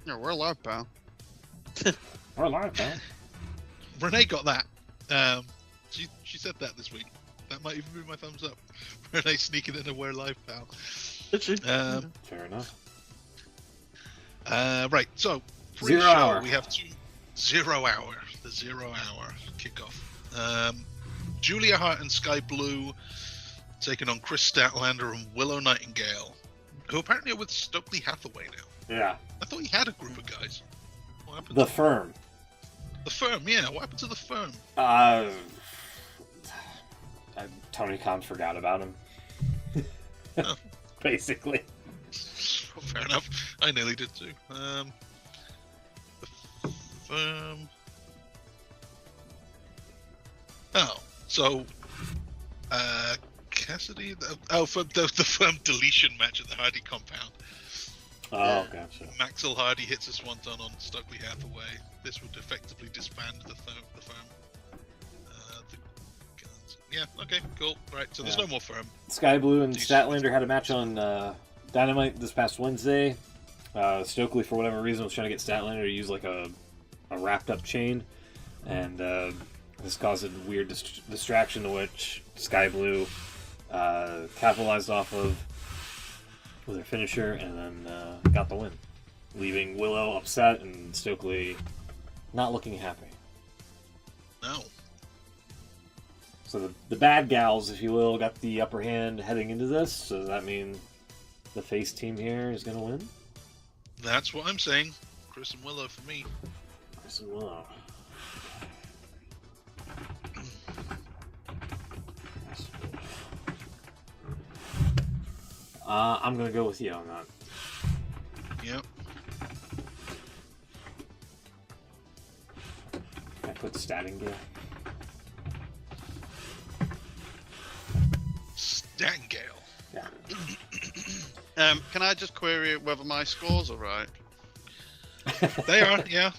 Yeah, we're live, pal. We're live, pal. Renee got that. She said that this week. That might even be my thumbs up. Renee sneaking in a we're live, pal. Fair enough. Right. So Zero hour. We have the 0 hour kickoff. Julia Hart and Sky Blue taking on Chris Statlander and Willow Nightingale, who apparently are with Stokely Hathaway now. Yeah. I thought he had a group of guys. What happened The Firm. The Firm, yeah. What happened to the Firm? Tony Khan forgot about him. Oh. Basically. Fair enough. I nearly did too. The Firm. Oh, so Cassidy. For the Firm deletion match at the Hardy compound. Oh, gotcha. Maxwell Hardy hits a swanton on Stokely Hathaway. This would effectively disband the firm. Yeah, okay, cool. Right, so there's no more firm. Sky Blue and Decent. Statlander had a match on Dynamite this past Wednesday. Stokely, for whatever reason, was trying to get Statlander to use like a wrapped up chain, and this caused a weird distraction to which Sky Blue capitalized off of with her finisher and then got the win, leaving Willow upset and Stokely not looking happy. No. So the bad gals, if you will, got the upper hand heading into this. So does that mean the face team here is going to win? That's what I'm saying. Chris and Willow for me. Chris and Willow. I'm going to go with you on that. Yep. Can I put statting gear? Stangale. Yeah. Can I just query whether my scores are right? They are, yeah.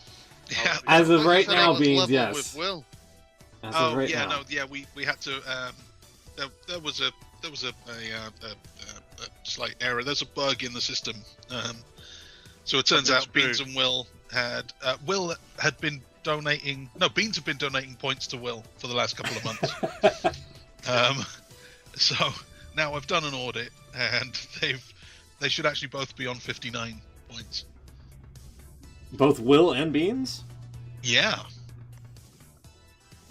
Yeah. As of You right said I now, was Beans, level yes. With Will. As Oh of right yeah, now. no, yeah. We had to. There was a slight error. There's a bug in the system. So it turns out Beans and Will had been donating. No, Beans have been donating points to Will for the last couple of months. So now I've done an audit, and they should actually both be on 59 points. Both Will and Beans? Yeah.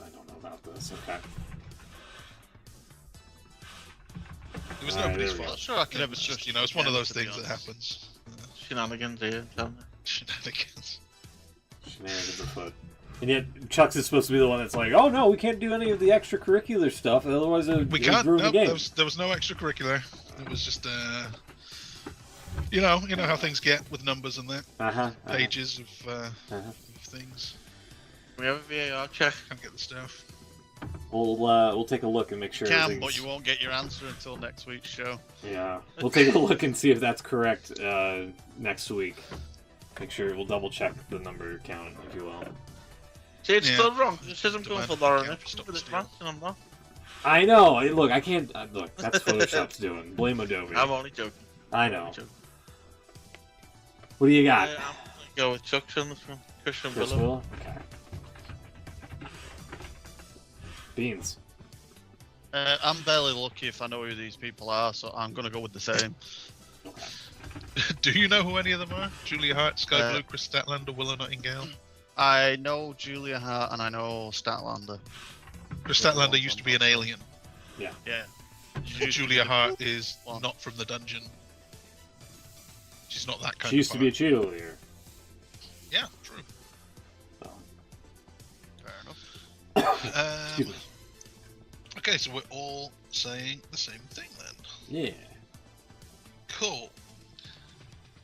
I don't know about this. Okay. It was Alright, nobody's there we fault. Sure, I could It ever was just, trust you know, it's one of them, those to be things that honest. happens. Shenanigans here, telling you. Shenanigans. Shenanigans afoot. And yet, Chucks is supposed to be the one that's like, oh no, we can't do any of the extracurricular stuff, otherwise it We would can't. ruin No, the game. there was no extracurricular. It was just, you know how things get with numbers and that. Pages of things. We have a VAR check. Can't get the stuff. We'll take a look and make sure. Can, but everything's- you won't get your answer until next week's show. Yeah, we'll take a look and see if that's correct next week. Make sure we'll double check the number count, if you will. See, it's Yeah. still wrong. It says I'm going for Lauren. Yeah, If stop it's stealing. wrong, and I'm not. I know. Look, I can't. Look, that's Photoshop's doing. Blame Adobe. I'm only joking. I I'm know. only joking. What do you got? I'm gonna go with Chuck's on this one. Christian Chris Willow. Will? Okay. Beans. I'm barely lucky if I know who these people are, so I'm going to go with the same. Okay. Do you know who any of them are? Julia Hart, Sky Uh, Blue, Chris Statlander, Willow Nightingale. I know Julia Hart and I know Statlander. Chris Statlander used to be an alien. Yeah. Julia Hart is One. not from the dungeon. She's not that kind She of used to be a Hart. cheerleader. Yeah, true. So. Fair enough. Excuse me. Okay, so we're all saying the same thing then. Yeah. Cool.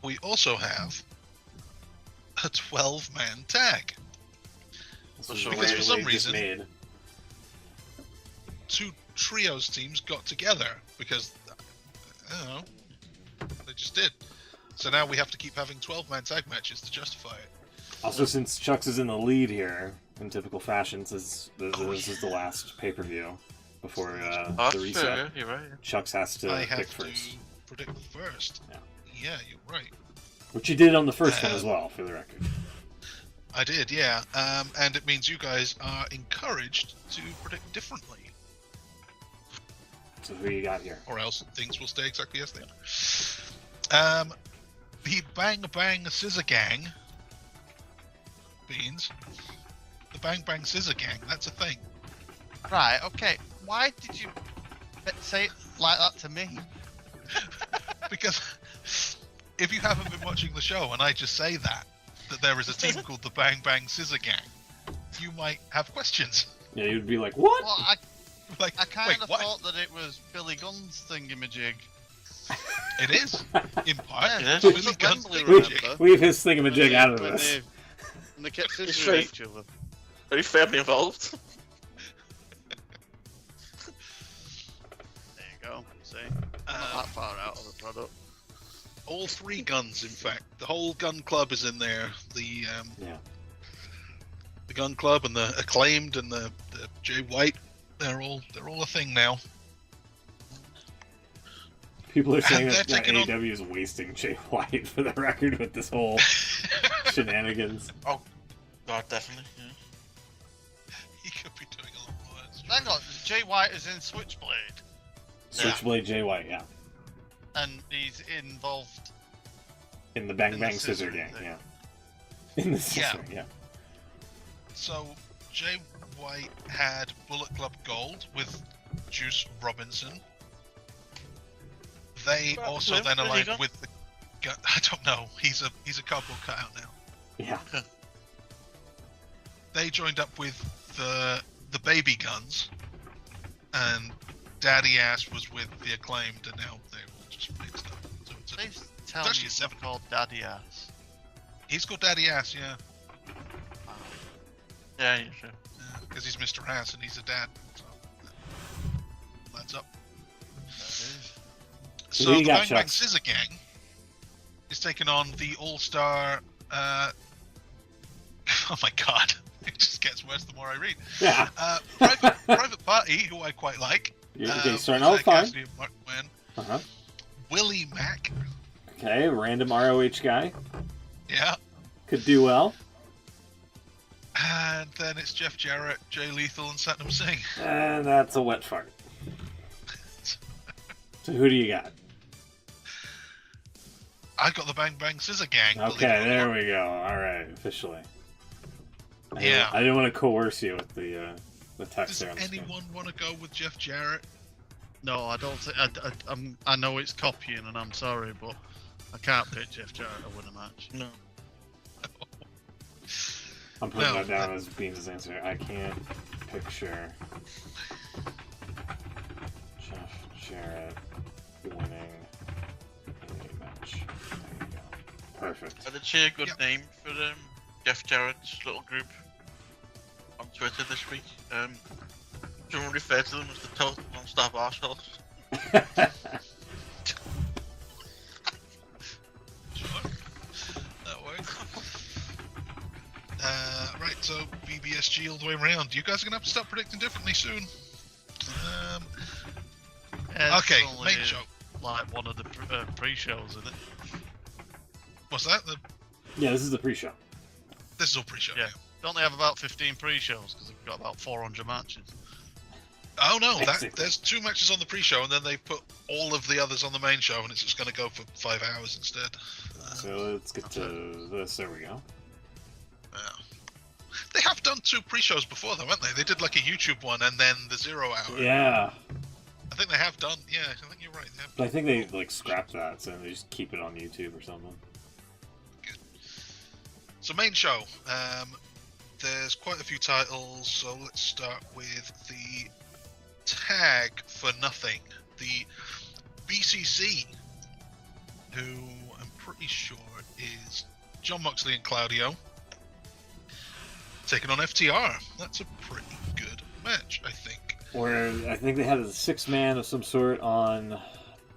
We also have a 12-man tag. This Because is for the way some they just reason- made. Two trios teams got together because, I don't know, they just did. So now we have to keep having 12-man tag matches to justify it. Also, since Chucks is in the lead here, in typical fashion, since this is the last pay-per-view before That's the reset, fair, you're right. Chucks has to I pick have to first. predict the first. Yeah. Yeah, you're right. Which you did on the first one as well, for the record. I did, yeah. And it means you guys are encouraged to predict differently, So who you got here? or else things will stay exactly as they are. The Bang Bang Scissor Gang. Beans. The Bang Bang Scissor Gang, that's a thing. Right, okay. Why did you say it like that to me? Because if you haven't been watching the show and I just say that there is a team called the Bang Bang Scissor Gang, you might have questions. Yeah, you'd be like, what? Well, Like, I kind wait, of what? thought that it was Billy Gunn's thingamajig. It is, in part. Yeah. It's It Billy was at Gunn's Wembley, thingamajig. remember? Leave his thingamajig out of When this. they kept It's scissoring straight. each other. Very family involved. There you go. See? I'm not that far out of the product. All three guns, in fact. The whole gun club is in there. The gun club and the acclaimed and the Jay White. They're all a thing now. People are saying And that they're taking AEW is wasting Jay White for the record with this whole shenanigans. God, definitely. Yeah. He could be doing a lot worse. Hang on, Jay White is in Switchblade, Switchblade Jay White, yeah. and he's involved. In the Bang In the Bang Scissor scissoring Gang, thing. yeah. In the scissor, yeah. So Jay White had Bullet Club Gold with Juice Robinson. They Well, also where then did he aligned go? with the. I don't know. He's a cardboard cutout now. Yeah. They joined up with the baby guns, and Daddy Ass was with the acclaimed, and now they're all just mixed up. So Please tell It's me actually a it's seven. called Daddy Ass. he's called Daddy Ass, yeah, Yeah, sure. because he's Mr. Ass and he's a dad. So that adds up. So So who the you got, Bang Bang Chuck? Scissor Gang is taking on the All-Star. Oh my god, it just gets worse the more I read. Yeah. Private Party, who I quite like. Okay, starting with out fine. Cassidy and Mark Quinn. Uh-huh. Willie Mack, Okay, random ROH guy. yeah. Could do well. And then it's Jeff Jarrett, Jay Lethal, and Satnam Singh. And that's a wet fart. So who do you got? I got the Bang Bang Scissor Gang. believe Okay, it or there not. we go. Alright, officially. Yeah. I didn't want to coerce you with the text Does there on the screen. anyone want to go with Jeff Jarrett? No, I don't think. I know it's copying, and I'm sorry, but I can't pick Jeff Jarrett to win a match. No. I'm putting No, that down as Beans' answer. I can't picture Jeff Jarrett winning a match. There you go. Perfect. I did see a good Yep. name for Jeff Jarrett's little group on Twitter this week. Someone referred to them as the total non-stop arseholes. Sure. That works. Right, so BBSG all the way around. You guys are going to have to start predicting differently soon. Yeah, Okay, it's only, main show. Like one of the pre-shows, isn't it? What's that? Yeah, this is the pre-show. This is all pre-show. Yeah. They only have about 15 pre-shows because they've got about 400 matches. Oh no, Basically. there's 2 matches on the pre-show, and then they put all of the others on the main show, and it's just going to go for 5 hours instead. So let's get to this. There we go. Yeah. They have done 2 pre-shows before, though, haven't they? They did like a YouTube one, and then the 0 hour. Yeah, I think they have done. Yeah, I think you're right. They have but I think they like scrapped that, so they just keep it on YouTube or something. So main show, there's quite a few titles, so let's start with the tag for nothing, the BCC, who I'm pretty sure is John Moxley and Claudio, taking on FTR. That's a pretty good match, I think. Where I think they had a 6-man of some sort on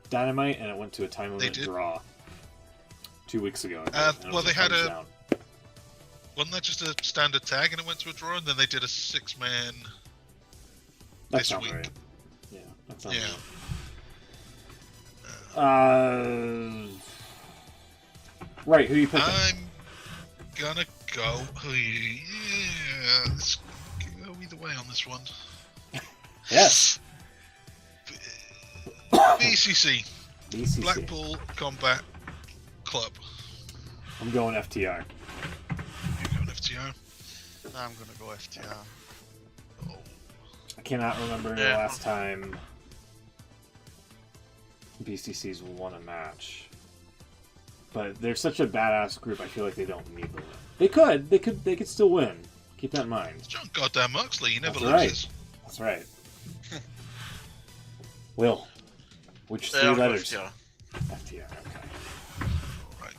Dynamite, and it went to a time limit did. draw 2 weeks ago. Well, they had a- Wasn't that just a standard tag and it went to a draw, and then they did a 6-man That this sounds week? right. Yeah, that sounds Yeah. right. Right, who you picking? I'm gonna go. Yeah, let's go either way on this one. Yes. BCC, BCC. Blackpool Combat Club. I'm going FTR. You're going FTR. I'm gonna go FTR. Oh, I cannot remember the Yeah. last time BCC's won a match. But they're such a badass group. I feel like they don't need the win. They could still win. Keep that in mind. it's John Goddamn Moxley. He never That's right. loses. That's right. Will, which They 3 are letters? FTR. FTR. Okay. Right.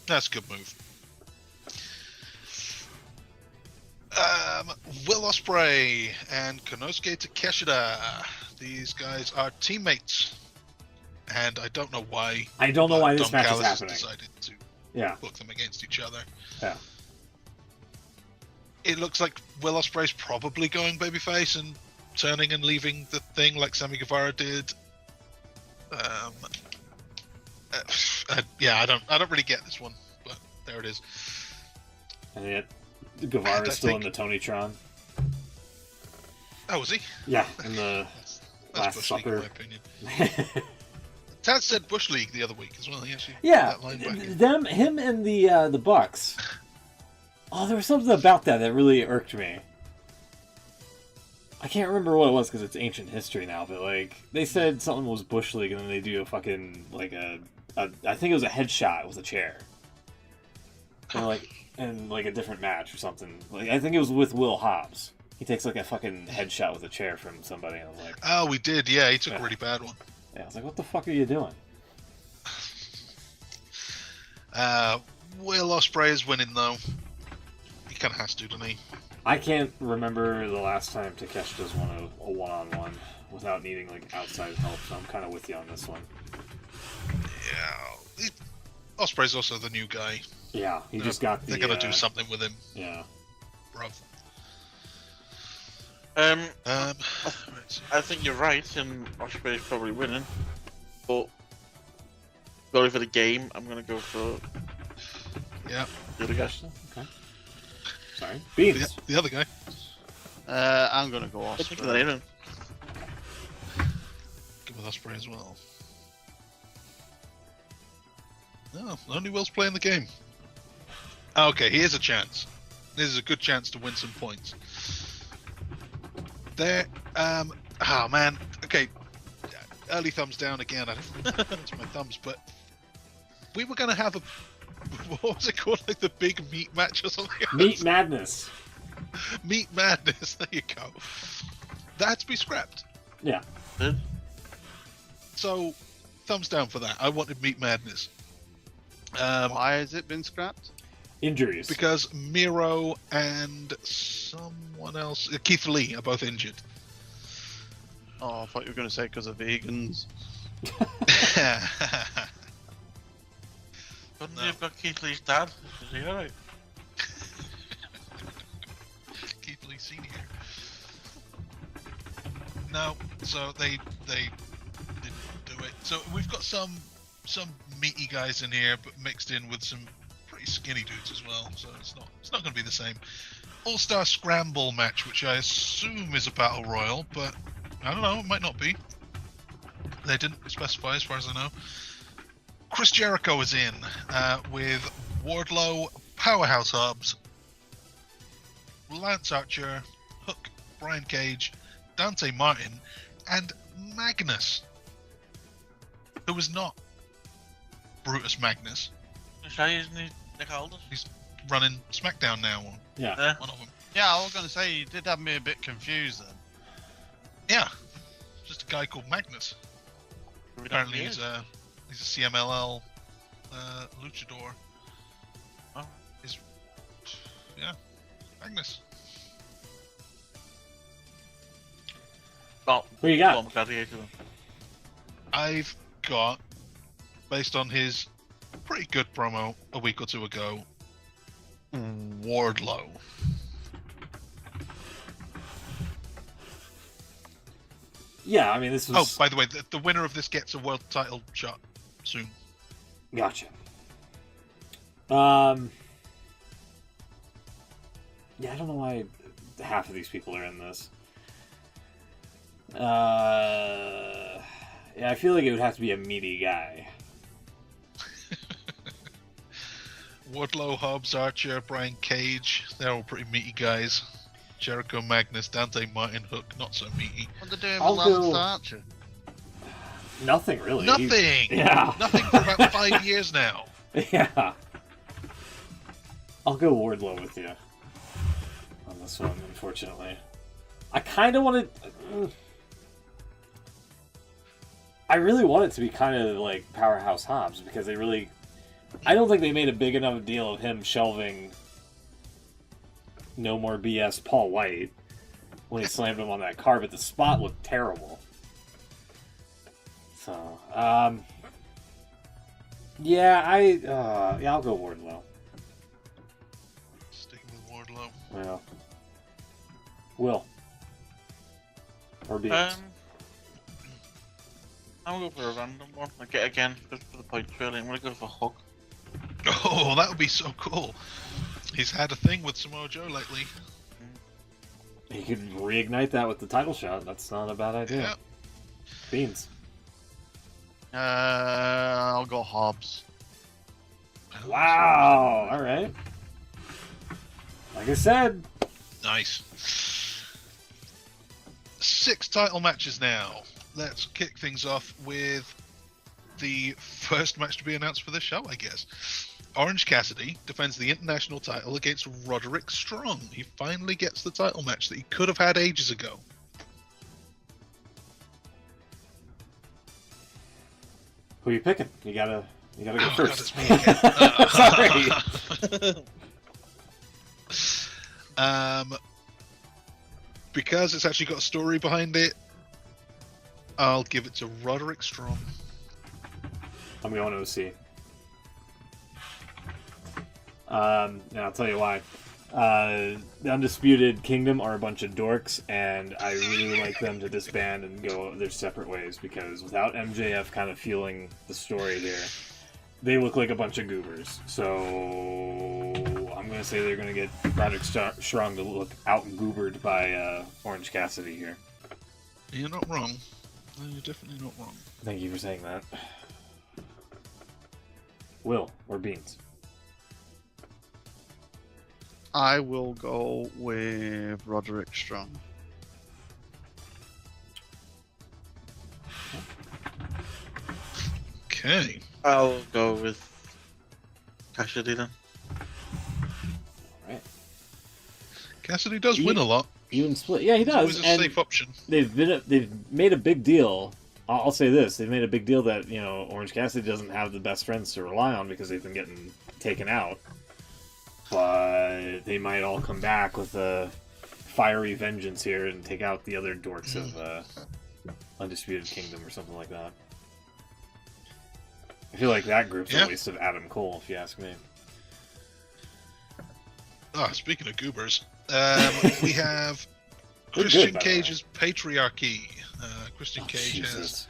That's a good move. Will Ospreay and Konosuke Takeshita. These guys are teammates. and I don't know why. I don't know why this Don match is Callis has happening. decided to Yeah. book them against each other. Yeah. It looks like Will Ospreay's probably going babyface and turning and leaving the thing like Sammy Guevara did. Yeah, I don't really get this one, but there it is. And yet, Guevara's I still in think- the Tonytron. Oh, was he? Yeah, in the That's Last Bush League, in Supper. my opinion. Taz said Bush League the other week as well. He actually put Yeah, that line back in. him and the Bucks. Oh, there was something about that really irked me. I can't remember what it was because it's ancient history now, but like they said something was Bush League, and then they do a fucking like I think it was a headshot with a chair, or like in like a different match or something. Like I think it was with Will Hobbs. He takes like a fucking headshot with a chair from somebody, and I was like, Oh, we did. Yeah, he took Yeah. a really bad one. yeah, I was like, what the fuck are you doing? Will Ospreay is winning though. He kind of has to, doesn't he? I can't remember the last time Takeshi does a one-on-one without needing like outside help, so I'm kind of with you on this one. Yeah. Ospreay's also the new guy. Yeah, he No, just got the. They're gonna do something with him, Yeah. bruv. I think you're right, and Ospreay's probably winning. But going for the game, I'm gonna go for Yeah. the other guy. Okay. Sorry. Beans. The other guy. I'm gonna go Let's put that Ospreay. in. Good with Ospreay as well. No, only Will's playing the game. Okay, here's a chance. This is a good chance to win some points. There, oh man, okay. Early thumbs down again. I don't it's my thumbs, but we were gonna have a what was it called? Like the big meat match or something? Meat Madness. Meat Madness. There you go. That had to be scrapped. Yeah. So, thumbs down for that. I wanted Meat Madness. Why has it been scrapped? Injuries. Because Miro and someone else, Keith Lee, are both injured. Oh, I thought you were going to say because of vegans. Couldn't No. you have got Keith Lee's dad? Is he alright? Keith Lee Senior. No, so they didn't do it. So we've got some meaty guys in here, but mixed in with some pretty skinny dudes as well. So it's not going to be the same. All-Star Scramble match, which I assume is a battle royal, but I don't know. It might not be. They didn't specify, as far as I know. Chris Jericho is in with Wardlow, Powerhouse Hobbs, Lance Archer, Hook, Brian Cage, Dante Martin, and Magnus, who is not Brutus Magnus. Shy, isn't he Nick Aldis? He's running SmackDown now, or Yeah. Yeah. one of them. Yeah, I was going to say, you did have me a bit confused then. Yeah, just a guy called Magnus. Apparently he's a CMLL luchador. Oh. Yeah, Magnus. Well, Who you got? former gladiator. I've got, based on his pretty good promo a week or two ago, Wardlow. Yeah, I mean, this Oh, was. by the way, the winner of this gets a world title shot soon. Gotcha. Yeah, I don't know why half of these people are in this. Yeah, I feel like it would have to be a meaty guy. Wardlow, Hobbs, Archer, Brian Cage, they're all pretty meaty guys. Jericho, Magnus, Dante Martin, Hook, not so meaty. What are they doing I'll with Lance go- Archer? Nothing really. Nothing! Yeah. Nothing for about 5 years now. Yeah. I'll go Wardlow with you on this one, unfortunately. I kind of wanted. I really want it to be kind of like Powerhouse Hobbs because they really. I don't think they made a big enough deal of him shelving No More BS Paul White when he slammed him on that car, but the spot looked terrible. So, yeah, I'll go Wardlow. Sticking with Wardlow. Yeah. Will. Or Beans. I'm going to go for a random one. Again, just for the points, really. I'm going to go for Hook. Oh, that would be so cool. He's had a thing with Samoa Joe lately. You could reignite that with the title shot. That's not a bad idea. Yeah. Beans. I'll go Hobbs. Wow. All right. Like I said. Nice. 6 title matches now. Let's kick things off with the first match to be announced for the show, I guess. Orange Cassidy defends the international title against Roderick Strong. He finally gets the title match that he could have had ages ago. Who are you picking? You gotta go Oh, first. God, it's me again. Sorry. Because it's actually got a story behind it, I'll give it to Roderick Strong. I'm going OC. And I'll tell you why. The Undisputed Kingdom are a bunch of dorks, and I really like them to disband and go their separate ways, because without MJF kind of fueling the story here, they look like a bunch of goobers. So I'm going to say they're going to get Roderick Strong to look out-goobered by Orange Cassidy here. You're not wrong. No, you're definitely not wrong. Thank you for saying that. Will or Beans? I will go with Roderick Strong. Okay. I'll go with Cassidy then. Right. Cassidy does win a lot. Even split. Yeah, he It's does. always a And safe option. they've made a big deal. I'll say this: they've made a big deal that Orange Cassidy doesn't have the best friends to rely on because they've been getting taken out. But they might all come back with a fiery vengeance here and take out the other dorks of Undisputed Kingdom or something like that. I feel like that group's a waste of Adam Cole, if you ask me. Ah, speaking of goobers, we have They're Christian good, Cage's Patriarchy. Christian Oh, Cage has Jesus.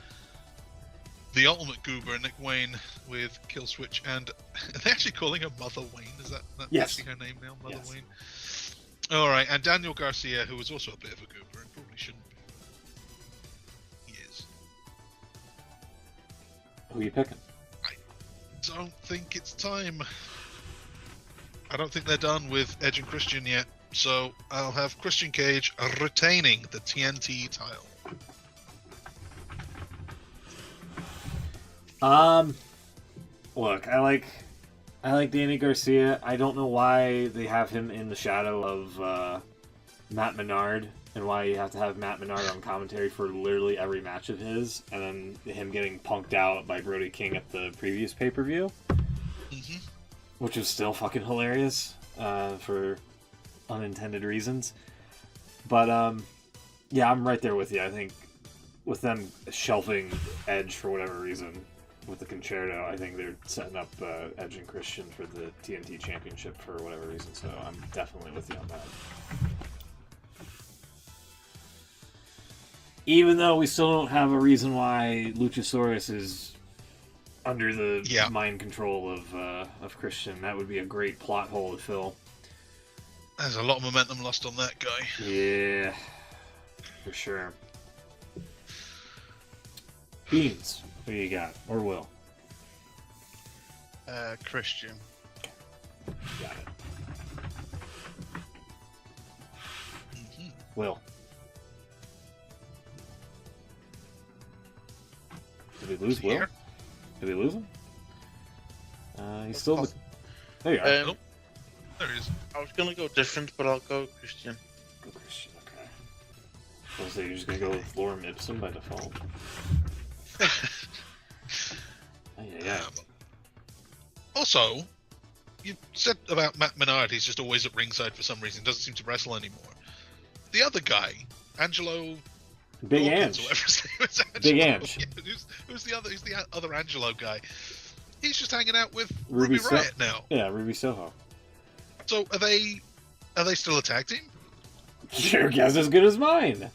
the ultimate goober, Nick Wayne, with Killswitch, and are they actually calling her Mother Wayne? Is that Yes. actually her name now, Mother Yes. Wayne? All right, and Daniel Garcia, who was also a bit of a goober and probably shouldn't be. He is. Who are you picking? Don't think it's time. I don't think they're done with Edge and Christian yet, so I'll have Christian Cage retaining the TNT title. Look, I like Danny Garcia. I don't know why they have him in the shadow of Matt Menard, and why you have to have Matt Menard on commentary for literally every match of his, and then him getting punked out by Brody King at the previous pay-per-view, which was still fucking hilarious for unintended reasons. But yeah, I'm right there with you. I think with them shelving Edge for whatever reason with the Concerto, I think they're setting up Edge and Christian for the TNT Championship for whatever reason. So I'm definitely with you on that. Even though we still don't have a reason why Luchasaurus is under the mind control of Christian, that would be a great plot hole to fill. There's a lot of momentum lost on that guy. Yeah, for sure. Beans, who you got? Or Will? Christian. Got it. Will. Did we lose Will? Here? Did we lose him? He's still... There you are. Nope. There he is. I was gonna go different, but I'll go Christian. Go Christian, okay. I was you're just gonna go with Lorem Ipsum by default. Yeah. Also, you said about Matt Menard, he's just always at ringside for some reason, doesn't seem to wrestle anymore. The other guy, Angelo... Big Dawkins, Ange. or whatever his name is, Big Angelo, Ange. yeah, who's Who's the other Angelo guy? He's just hanging out with Ruby Ruby Riott now. Yeah, Ruby Soho. So are they still a tag team? Your guess as good as mine.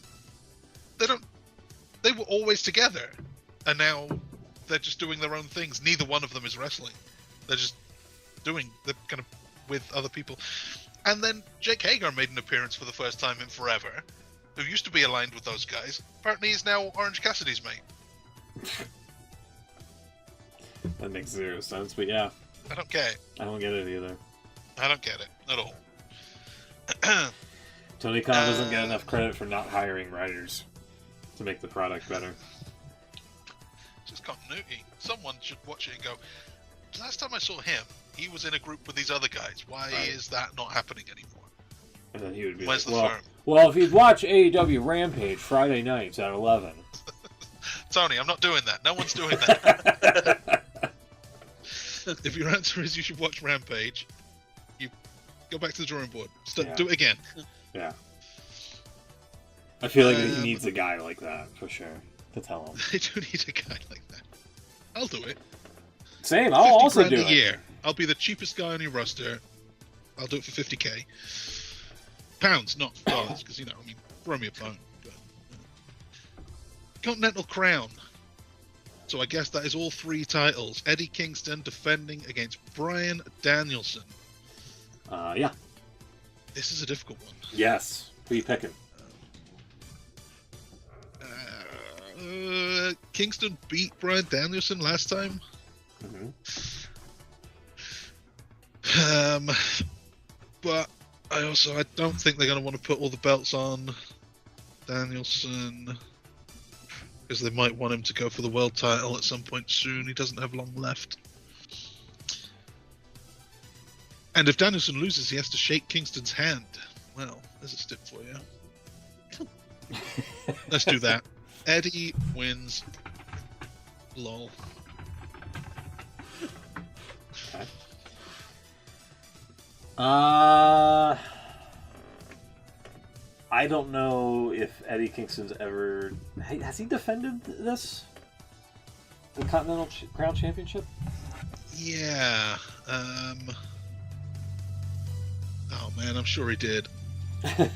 They were always together, and now they're just doing their own things. Neither one of them is wrestling. They're kind of with other people. And then Jake Hager made an appearance for the first time in forever, who used to be aligned with those guys. Apparently he's now Orange Cassidy's mate. That makes zero sense, but yeah. I don't get it. I don't get it either. I don't get it at all. Tony Khan doesn't get enough credit for not hiring writers to make the product better. Just continuity. Someone should watch it and go, last time I saw him, he was in a group with these other guys. Why is that not happening anymore? And then he would be Where's like, the firm? well, if you'd watch AEW Rampage Friday nights at 11. Tony, I'm not doing that. No one's doing that. If your answer is you should watch Rampage, you go back to the drawing board. Do it again. Yeah. I feel like he needs a guy like that, for sure, to tell him. They do need a guy like that. I'll do it. Same, I'll also do $50,000 it. a year. I'll be the cheapest guy on your roster. I'll do it for $50K. Pounds, not dollars, because, throw me a bone. But, Continental Crown. So I guess that is all 3 titles. Eddie Kingston defending against Bryan Danielson. Yeah. This is a difficult one. Yes. Who are you picking? Kingston beat Bryan Danielson last time. Mm-hmm. But I don't think they're going to want to put all the belts on Danielson, because they might want him to go for the world title at some point soon. He doesn't have long left. And if Danielson loses, he has to shake Kingston's hand. Well, there's a stip for you. Let's do that. Eddie wins. Lol. Okay. I don't know if Eddie Kingston's ever... Has he defended this? The Continental Crown Championship? Yeah. Oh man, I'm sure he did. I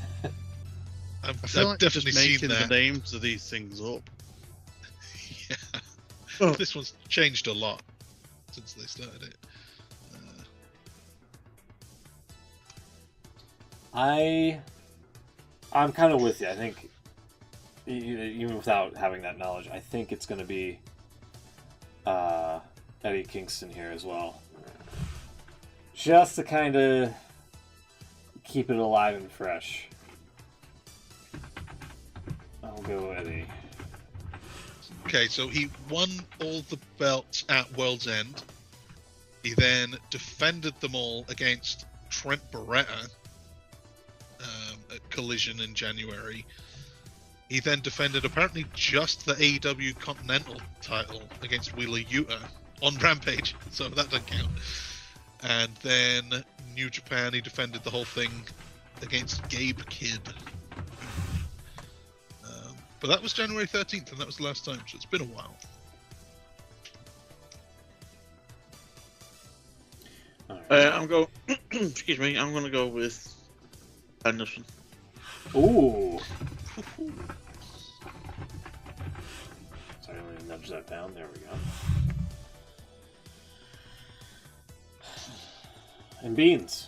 feel like definitely just making seen the that. names of these things up. Yeah. This one's changed a lot since they started it. I'm kind of with you. I think, even without having that knowledge, I think it's going to be Eddie Kingston here as well. Just to kind of keep it alive and fresh. I'll go Eddie. Okay, so he won all the belts at World's End. He then defended them all against Trent Beretta at Collision in January. He then defended apparently just the AEW Continental title against Wheeler Yuta on Rampage, so that doesn't count. And then New Japan, he defended the whole thing against Gabe Kidd. But that was January 13th, and that was the last time, so it's been a while. Excuse me, I'm going to go with Anderson. Ooh. Sorry, let me nudge that down. There we go. And Beans.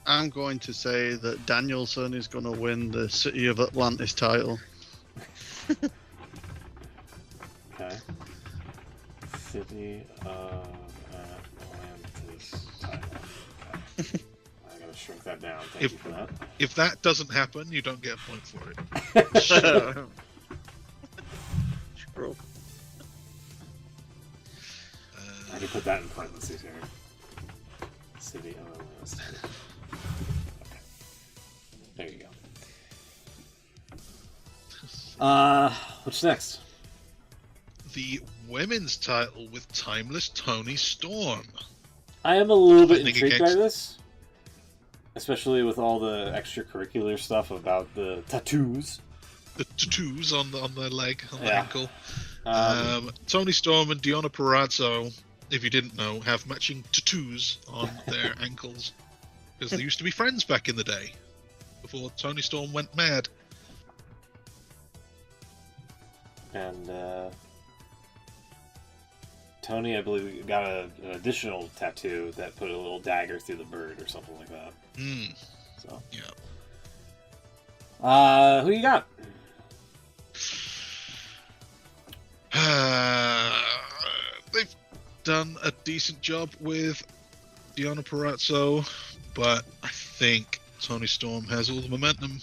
I'm going to say that Danielson is going to win the City of Atlantis title. Okay. City of Atlantis title. Okay. I gotta shrink that down. Thank you for that. If that doesn't happen, you don't get a point for it. Scroll. I can put that in parentheses here. City of Atlantis title. Okay. There you go. What's next? The women's title with Timeless Tony Storm. I am a little bit Defending intrigued by against- this, especially with all the extracurricular stuff about the tattoos. The tattoos on the leg, on the Yeah. ankle. Tony Storm and Deonna Purrazzo, if you didn't know, have matching tattoos on their ankles because they used to be friends back in the day before Tony Storm went mad. And Tony, I believe, got an additional tattoo that put a little dagger through the bird or something like that. So Yeah. who you got? They've done a decent job with Deonna Purrazzo, but I think Tony Storm has all the momentum.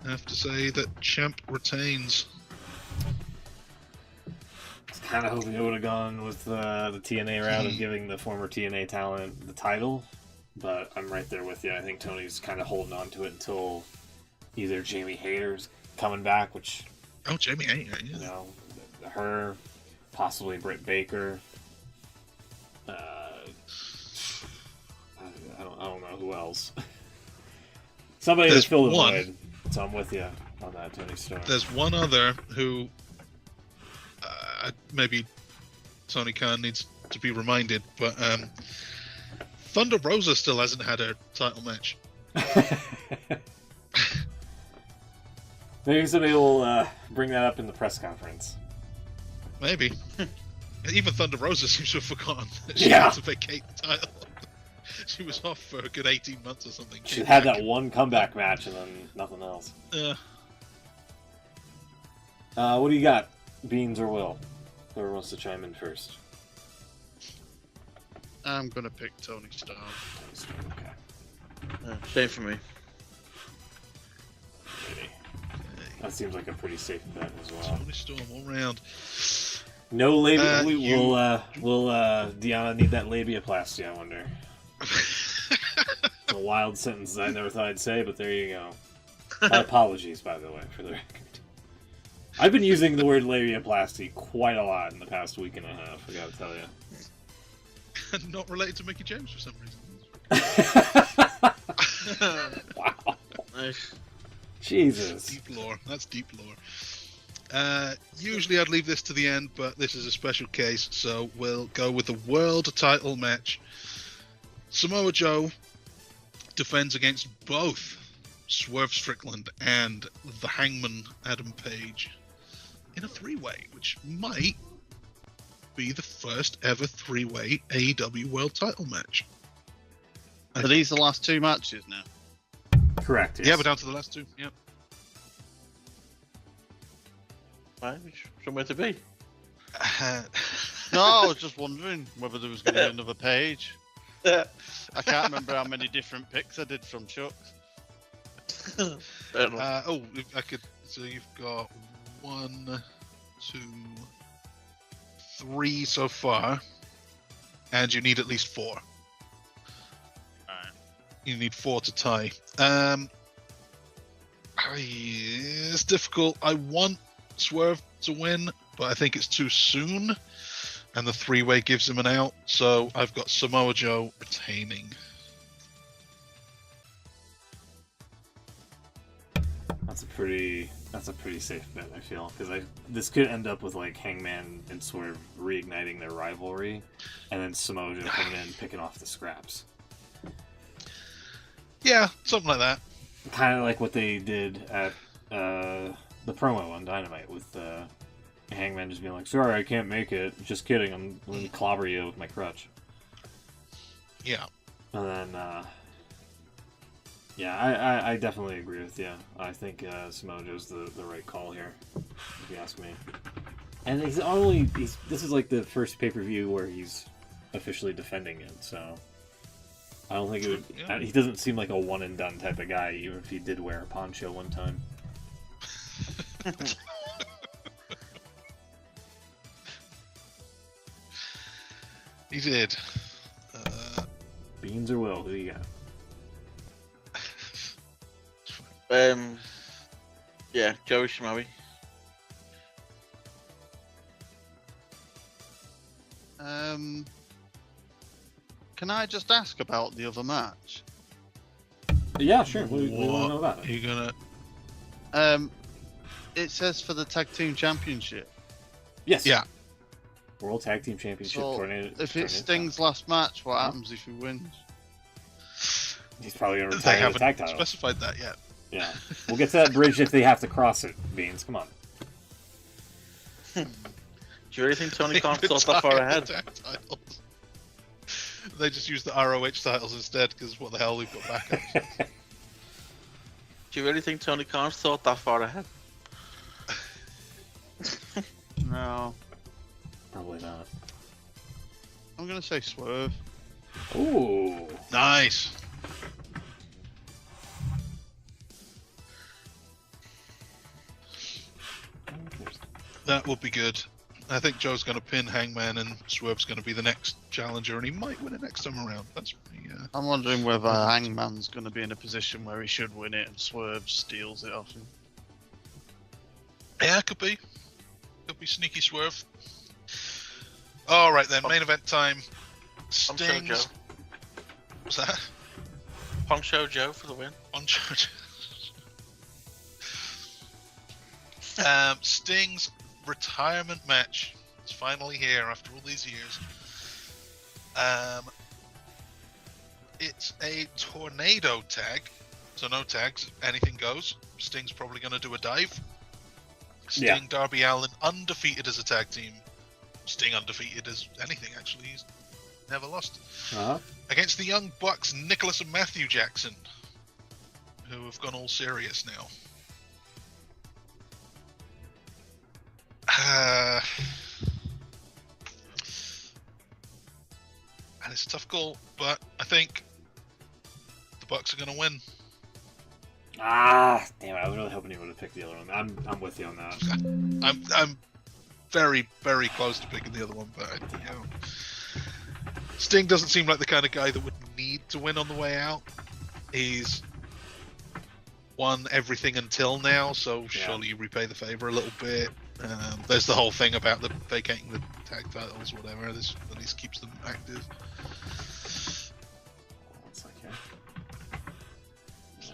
I have to say that Champ retains. Kind of hoping it would have gone with the TNA route of giving the former TNA talent the title, but I'm right there with you. I think Tony's kind of holding on to it until either Jamie Hayter's coming back, which Jamie Hayter, yeah. you know, her, possibly Britt Baker. I don't know who else. Somebody to fill the void. So I'm with you on that, Tony Storm. There's one other who maybe Tony Khan needs to be reminded, but Thunder Rosa still hasn't had a title match. Maybe somebody will bring that up in the press conference. Maybe. Even Thunder Rosa seems to have forgotten that she Yeah. had to vacate the title. She was off for a good 18 months or something. She had that one comeback match and then nothing else. What do you got? Beans or Will? Whoever wants to chime in first. I'm gonna pick Tony Storm. Okay. Same for me. Maybe. That seems like a pretty safe bet as well. Tony Storm all round. No labia. Will Deonna need that labiaplasty, I wonder? It's a wild sentence I never thought I'd say, but there you go. My apologies, by the way, for the record. I've been using the word labiaplasty quite a lot in the past week and a half, I gotta tell you. Not related to Mickey James for some reason. Wow. Nice. Jesus. Deep lore. That's deep lore. Usually I'd leave this to the end, but this is a special case, so we'll go with the world title match. Samoa Joe defends against both Swerve Strickland and the Hangman Adam Page in a three-way, which might be the first ever three-way AEW world title match. Are these the last two matches now? Correct, yes. Yeah, we're down to the last two. Yep. Right, somewhere to be. No, I was just wondering whether there was going to be another page. Yeah. I can't remember how many different picks I did from Chuck. I could. So you've got 1, 2, 3 so far, and you need at least 4. Alright. You need 4 to tie. It's difficult. I want Swerve to win, but I think it's too soon, and the three-way gives him an out. So I've got Samoa Joe retaining. That's a pretty safe bet, I feel, because this could end up with like Hangman and Swerve reigniting their rivalry, and then Samoa Joe coming in and picking off the scraps. Yeah, something like that. Kind of like what they did at the promo on Dynamite with Hangman just being like, "Sorry, I can't make it. Just kidding. I'm going to clobber you with my crutch." Yeah. And then, yeah, I definitely agree with you. I think Samoa Joe's the right call here, if you ask me. And this is like the first pay-per-view where he's officially defending it, so I don't think it would. Yeah. He doesn't seem like a one and done type of guy, even if he did wear a poncho one time. He did. Beans or Will? Who you got? Yeah, Joey Shimowie. Can I just ask about the other match? Yeah, sure. What do you want to know about Are it? you gonna? It says for the tag team championship. Yes. Yeah. World Tag Team Championship So, tornado. if it's Sting's last match, what happens if he wins? He's probably going to They retire the tag haven't title. specified that yet. Yeah. We'll get to that bridge if they have to cross it, Beans. Come on. Do you really think Tony Khan thought that far ahead? Tag titles. They just use the ROH titles instead because what the hell, we've got backups. Do you really think Tony Khan thought that far ahead? No. Probably not. I'm gonna say Swerve. Ooh. Nice. That would be good. I think Joe's going to pin Hangman and Swerve's going to be the next challenger, and he might win it next time around. That's pretty, I'm wondering whether Hangman's gonna be in a position where he should win it and Swerve steals it off him. yeah, could be. Could be sneaky Swerve. All right then, main event time. Show Joe. Sting's. What's that? Punk Show Joe for the win. On charge. Sting's retirement match. It's finally here after all these years. It's a tornado tag, so no tags, anything goes. Sting's probably going to do a dive. Sting, Yeah. Darby Allin undefeated as a tag team. Sting undefeated as anything, actually. He's never lost. Uh-huh. Against the Young Bucks, Nicholas and Matthew Jackson, who have gone all serious now. And it's a tough call, but I think the Bucks are going to win. Ah, damn it. I was really hoping you would have picked the other one. I'm with you on that. I'm very, very close to picking the other one, but you know, Sting doesn't seem like the kind of guy that would need to win on the way out. He's won everything until now, so surely you repay the favor a little bit. There's the whole thing about the vacating the tag titles, whatever. This at least keeps them active. One second.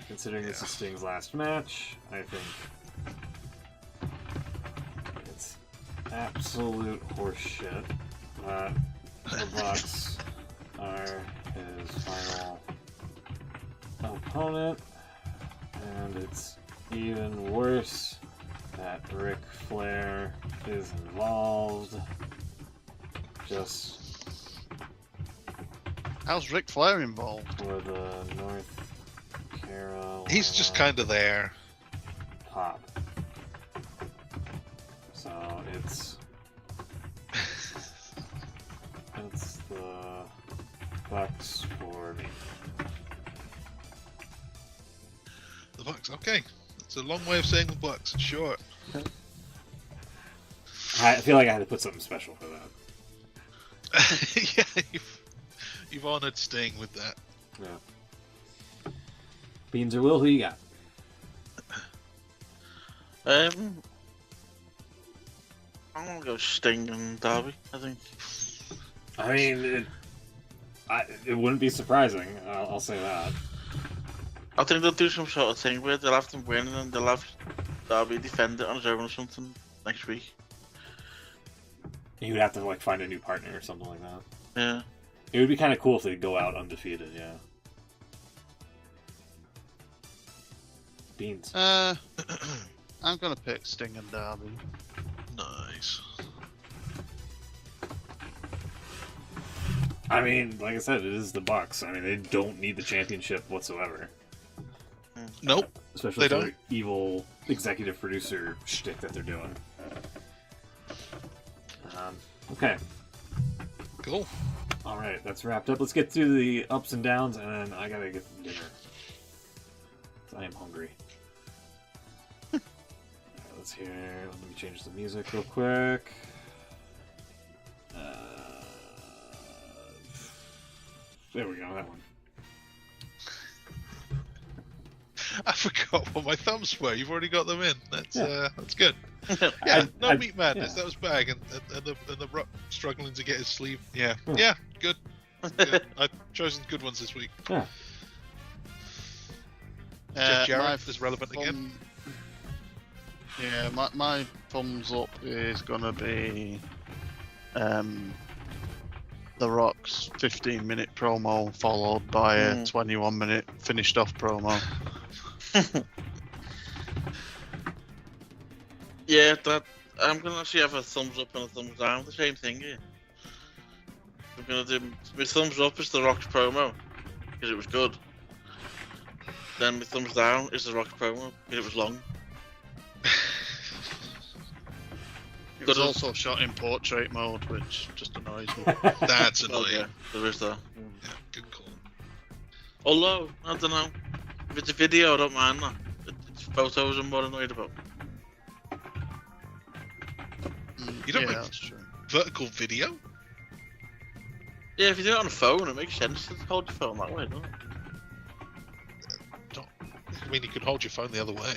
Considering this is Sting's last match, I think it's absolute horseshit that the Bucks are his final opponent, and it's even worse that Ric Flair is involved. Just How's Ric Flair involved? for the North Carolina He's just kind of there. pop. So it's the Bucks for me. The Bucks, okay. It's a long way of saying the Bucks. It's short. I feel like I had to put something special for that. Yeah, you've honored Sting with that. Yeah. Beans or Will, who you got? I'm gonna go Sting and Darby. I think. I mean, it wouldn't be surprising. I'll say that. I think they'll do some sort of thing where they'll have them win and they'll have Darby defend it on his own or something next week. You would have to like find a new partner or something like that. Yeah. It would be kind of cool if they go out undefeated. Yeah. Beans. I'm gonna pick Sting and Darby. Nice. I mean, like I said, it is the Bucks. I mean, they don't need the championship whatsoever. Nope. Especially They for don't. the evil executive producer shtick that they're doing. Okay. Cool. All right, that's wrapped up. Let's get to the ups and downs, and then I gotta get some dinner. 'Cause I am hungry. All right, let's hear. Let me change the music real quick. There we go. That one. I forgot what my thumbs were. You've already got them in. That's good. I- Yeah, no I- meat madness. yeah. That was bag, and the Rock struggling to get his sleeve. Yeah, Yeah. yeah, good. Good. I've chosen good ones this week. Yeah. Jeff Jarrett my is relevant again. Yeah, my thumbs up is gonna be The Rock's 15-minute promo followed by a 21-minute finished off promo. Yeah, that I'm gonna actually have a thumbs up and a thumbs down. The same thing here. I'm gonna do my thumbs up is the Rock's promo because it was good. Then my thumbs down is the Rock's promo because it was long. It was also shot in portrait mode, which just annoys me. That's Well, annoying. yeah, there is that. Yeah, good call. Although I don't know, if it's a video, I don't mind that. It's photos I'm more annoyed about. You don't yeah, make- that's true. Vertical video? Yeah, if you do it on a phone, it makes sense to hold your phone that way, doesn't it? I mean, you could hold your phone the other way.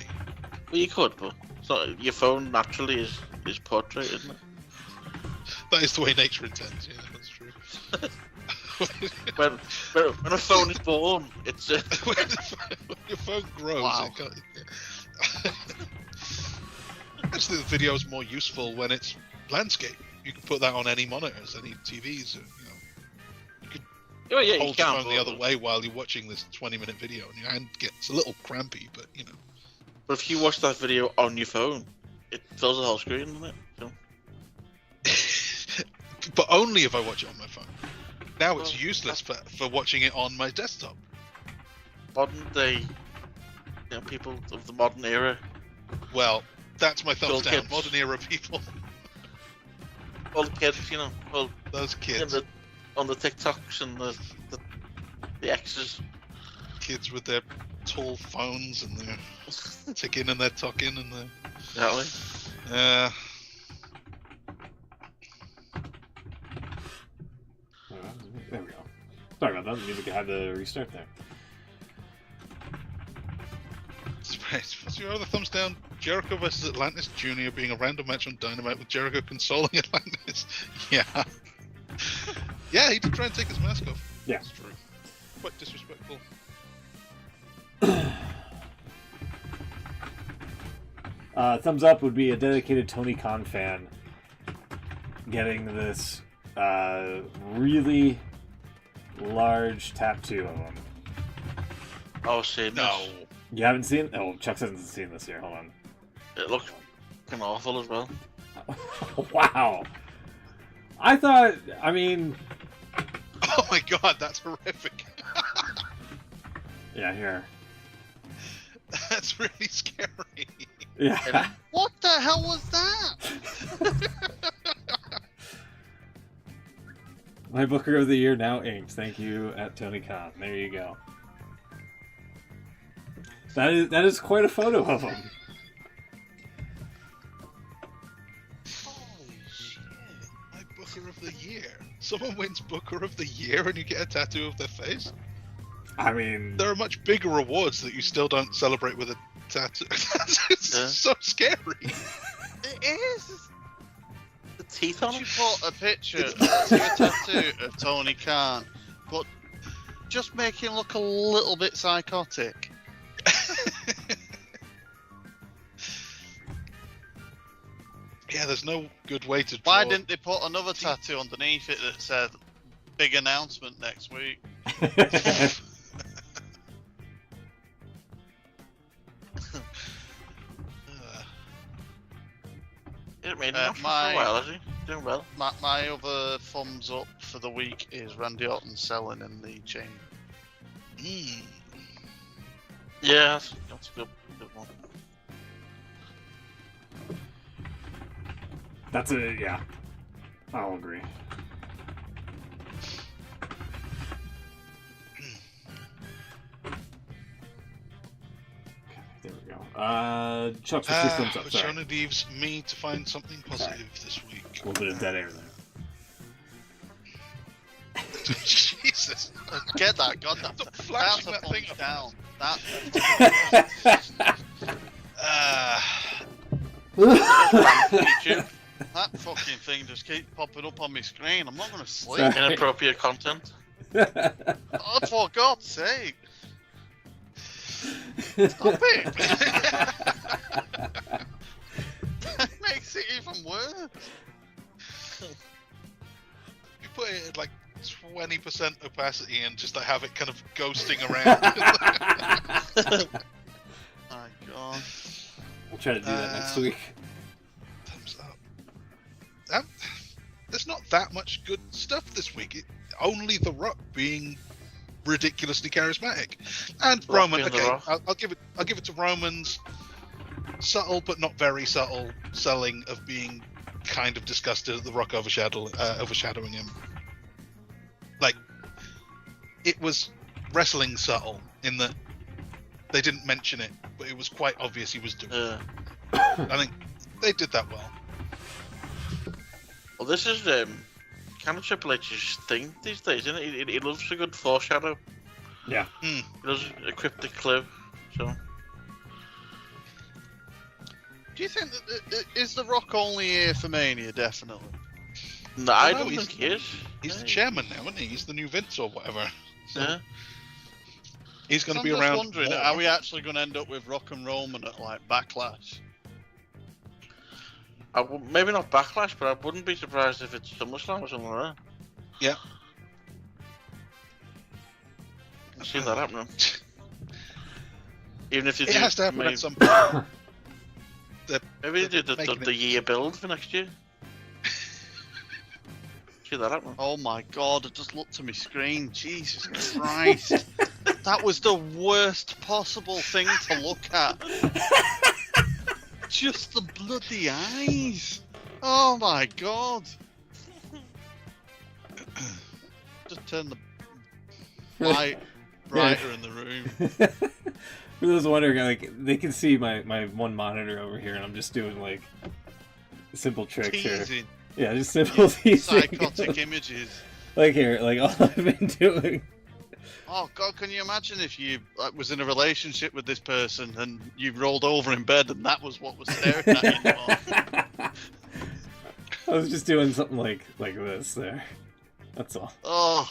Well, you could, but it's not, your phone naturally is portrait, isn't it? That is the way nature intends. Yeah, that's true. When a phone is born, it's when your phone grows, Wow. it got, actually, the video is more useful when it's landscape. You can put that on any monitors, any TVs. oh yeah, you Hold your can. phone the other way while you're watching this 20-minute video, and your hand gets a little crampy, but you know. But if you watch that video on your phone, it fills the whole screen, doesn't it? So, But only if I watch it on my phone. Now it's Well, useless for watching it on my desktop. modern day, people of the modern era, Well, that's my thumbs Cool down. kids. Modern era people, all the kids, all those in kids, on the TikToks and the X's. kids with their tall phones and their ticking and their talking and their. Exactly. There we go. Sorry about that. The music had to restart there. What's your other thumbs down? Jericho versus Atlantis Jr. being a random match on Dynamite with Jericho consoling Atlantis. Yeah. Yeah, he did try and take his mask off. Yeah. That's true. Quite disrespectful. Thumbs up would be a dedicated Tony Khan fan getting this really large tattoo of him. Oh, shit. No. You haven't seen? Oh, Chuck hasn't seen this here. Hold on. It looks kind of awful as well. Wow. I mean, Oh my god, that's horrific. yeah, here. That's really scary. Yeah. What the hell was that? My Booker of the Year now inked. Thank you at Tony Khan. There you go. That is quite a photo of him. Holy shit. My Booker of the Year. Someone wins Booker of the Year and you get a tattoo of their face? I mean, There are much bigger awards that you still don't celebrate with a tattoo. It's Yeah. so scary. It is. The teeth on You it? put a picture of a tattoo of Tony Khan, but just make him look a little bit psychotic. Yeah, there's no good way to draw. Why didn't they put another tattoo underneath it that said "Big announcement next week"? It made Uh, him for a my- while, has he? Doing well. My other thumbs up for the week is Randy Orton selling in the chain. Mm. Yeah, that's a good one. that's a yeah. I'll agree. There we go. Chuck's with two thumbs up. Which Sorry. only leaves me to find something positive this week. A little bit of dead air there. Jesus. Get that, God, Stop that's flashing a that thing thumbs up. down. YouTube, That fucking thing just keeps popping up on my screen. I'm not gonna sleep. Sorry. inappropriate content. Oh, for God's sake! Stop it! makes it even worse. You put it at like 20% opacity and just like have it kind of ghosting around. My God. We'll try to do that next week. Thumbs up. There's not that much good stuff this week. Only The Rock being ridiculously charismatic, and Rock Roman. being The Okay, Rock. I'll give it to Roman's subtle but not very subtle selling of being kind of disgusted at The Rock overshadowing him. Like, it was wrestling subtle in that they didn't mention it, but it was quite obvious he was doing it. I think they did that well. Well, this is kind of Triple H's thing these days, isn't it? He loves a good foreshadow. Yeah. He loves a cryptic clue. So Do you think that is The Rock only here for Mania? Definitely. no, I no, don't he's- think he is. He's the Yeah. chairman now, isn't he? He's the new Vince or whatever. So Yeah. he's going to I'm be just around. wondering, more. are we actually going to end up with Rock and Roman at like Backlash? Maybe not Backlash, but I wouldn't be surprised if it's SummerSlam or something like that. Yeah. I see that happening. Even if you It do, has to happen maybe, at some point. maybe they do making the year build for next year. See that happening. Oh my God! I just looked at my screen. Jesus Christ! That was the worst possible thing to look at. Just the bloody eyes. Oh my God! Just turn the light brighter in the room. For those wondering, like, they can see my one monitor over here, and I'm just doing like simple tricks here. Teasing Yeah, just simple teasing. psychotic images. Like here, like all I've been doing. Oh God, can you imagine if you was in a relationship with this person and you rolled over in bed and that was what was staring at you? I was just doing something like this there. That's all. Oh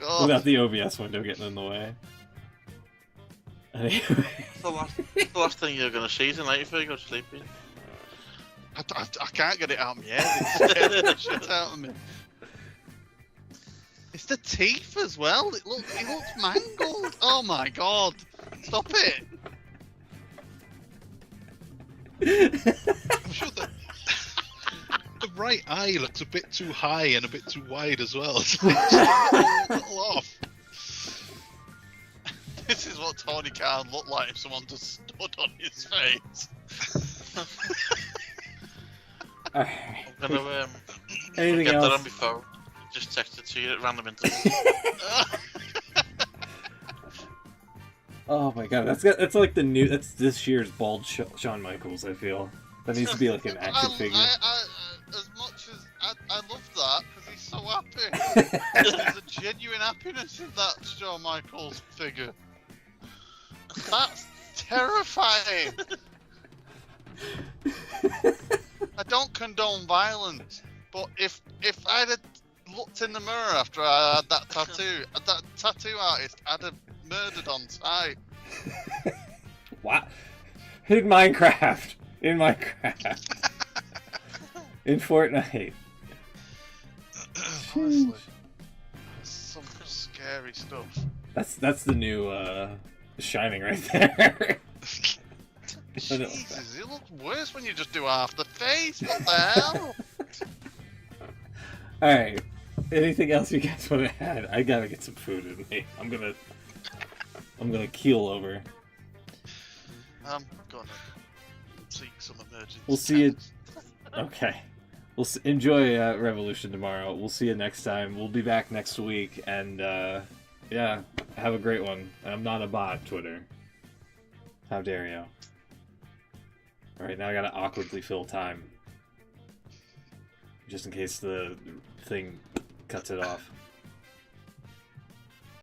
God! Without the OBS window getting in the way. Anyway. It's the last thing you're gonna see tonight before you go to sleep. Ian. I can't get it out of my head. It's scaring the shit out of me. It's the teeth as well. It looks mangled. Oh my God! Stop it! I'm sure that the right eye looks a bit too high and a bit too wide as well. It's like just a little off. This is what Tony Khan looked like if someone just stood on his face. Alright. I'm gonna Anything get that on else? my phone. Just text it to you at random intervals. Oh my god, that's like the new. That's this year's bald Shawn Michaels. I feel that needs to be like an action figure. As much as I love that because he's so happy. There's a genuine happiness in that Shawn Michaels figure. That's terrifying. I don't condone violence, but if I'd have looked in the mirror after I had that tattoo artist I'd have murdered on sight. What? In Minecraft. In Minecraft. In Fortnite. Honestly, some scary stuff. That's the new Shining right there. Jesus, it looks worse when you just do half the face. What the hell? Alright. Anything else you guys want to add? I gotta get some food in me. I'm gonna keel over. I'm gonna seek some emergency. We'll see you. tests. Okay. Enjoy Revolution tomorrow. We'll see you next time. We'll be back next week, and yeah, have a great one. I'm not a bot, Twitter. How dare you? Alright, now I gotta awkwardly fill time. Just in case the thing cuts it off.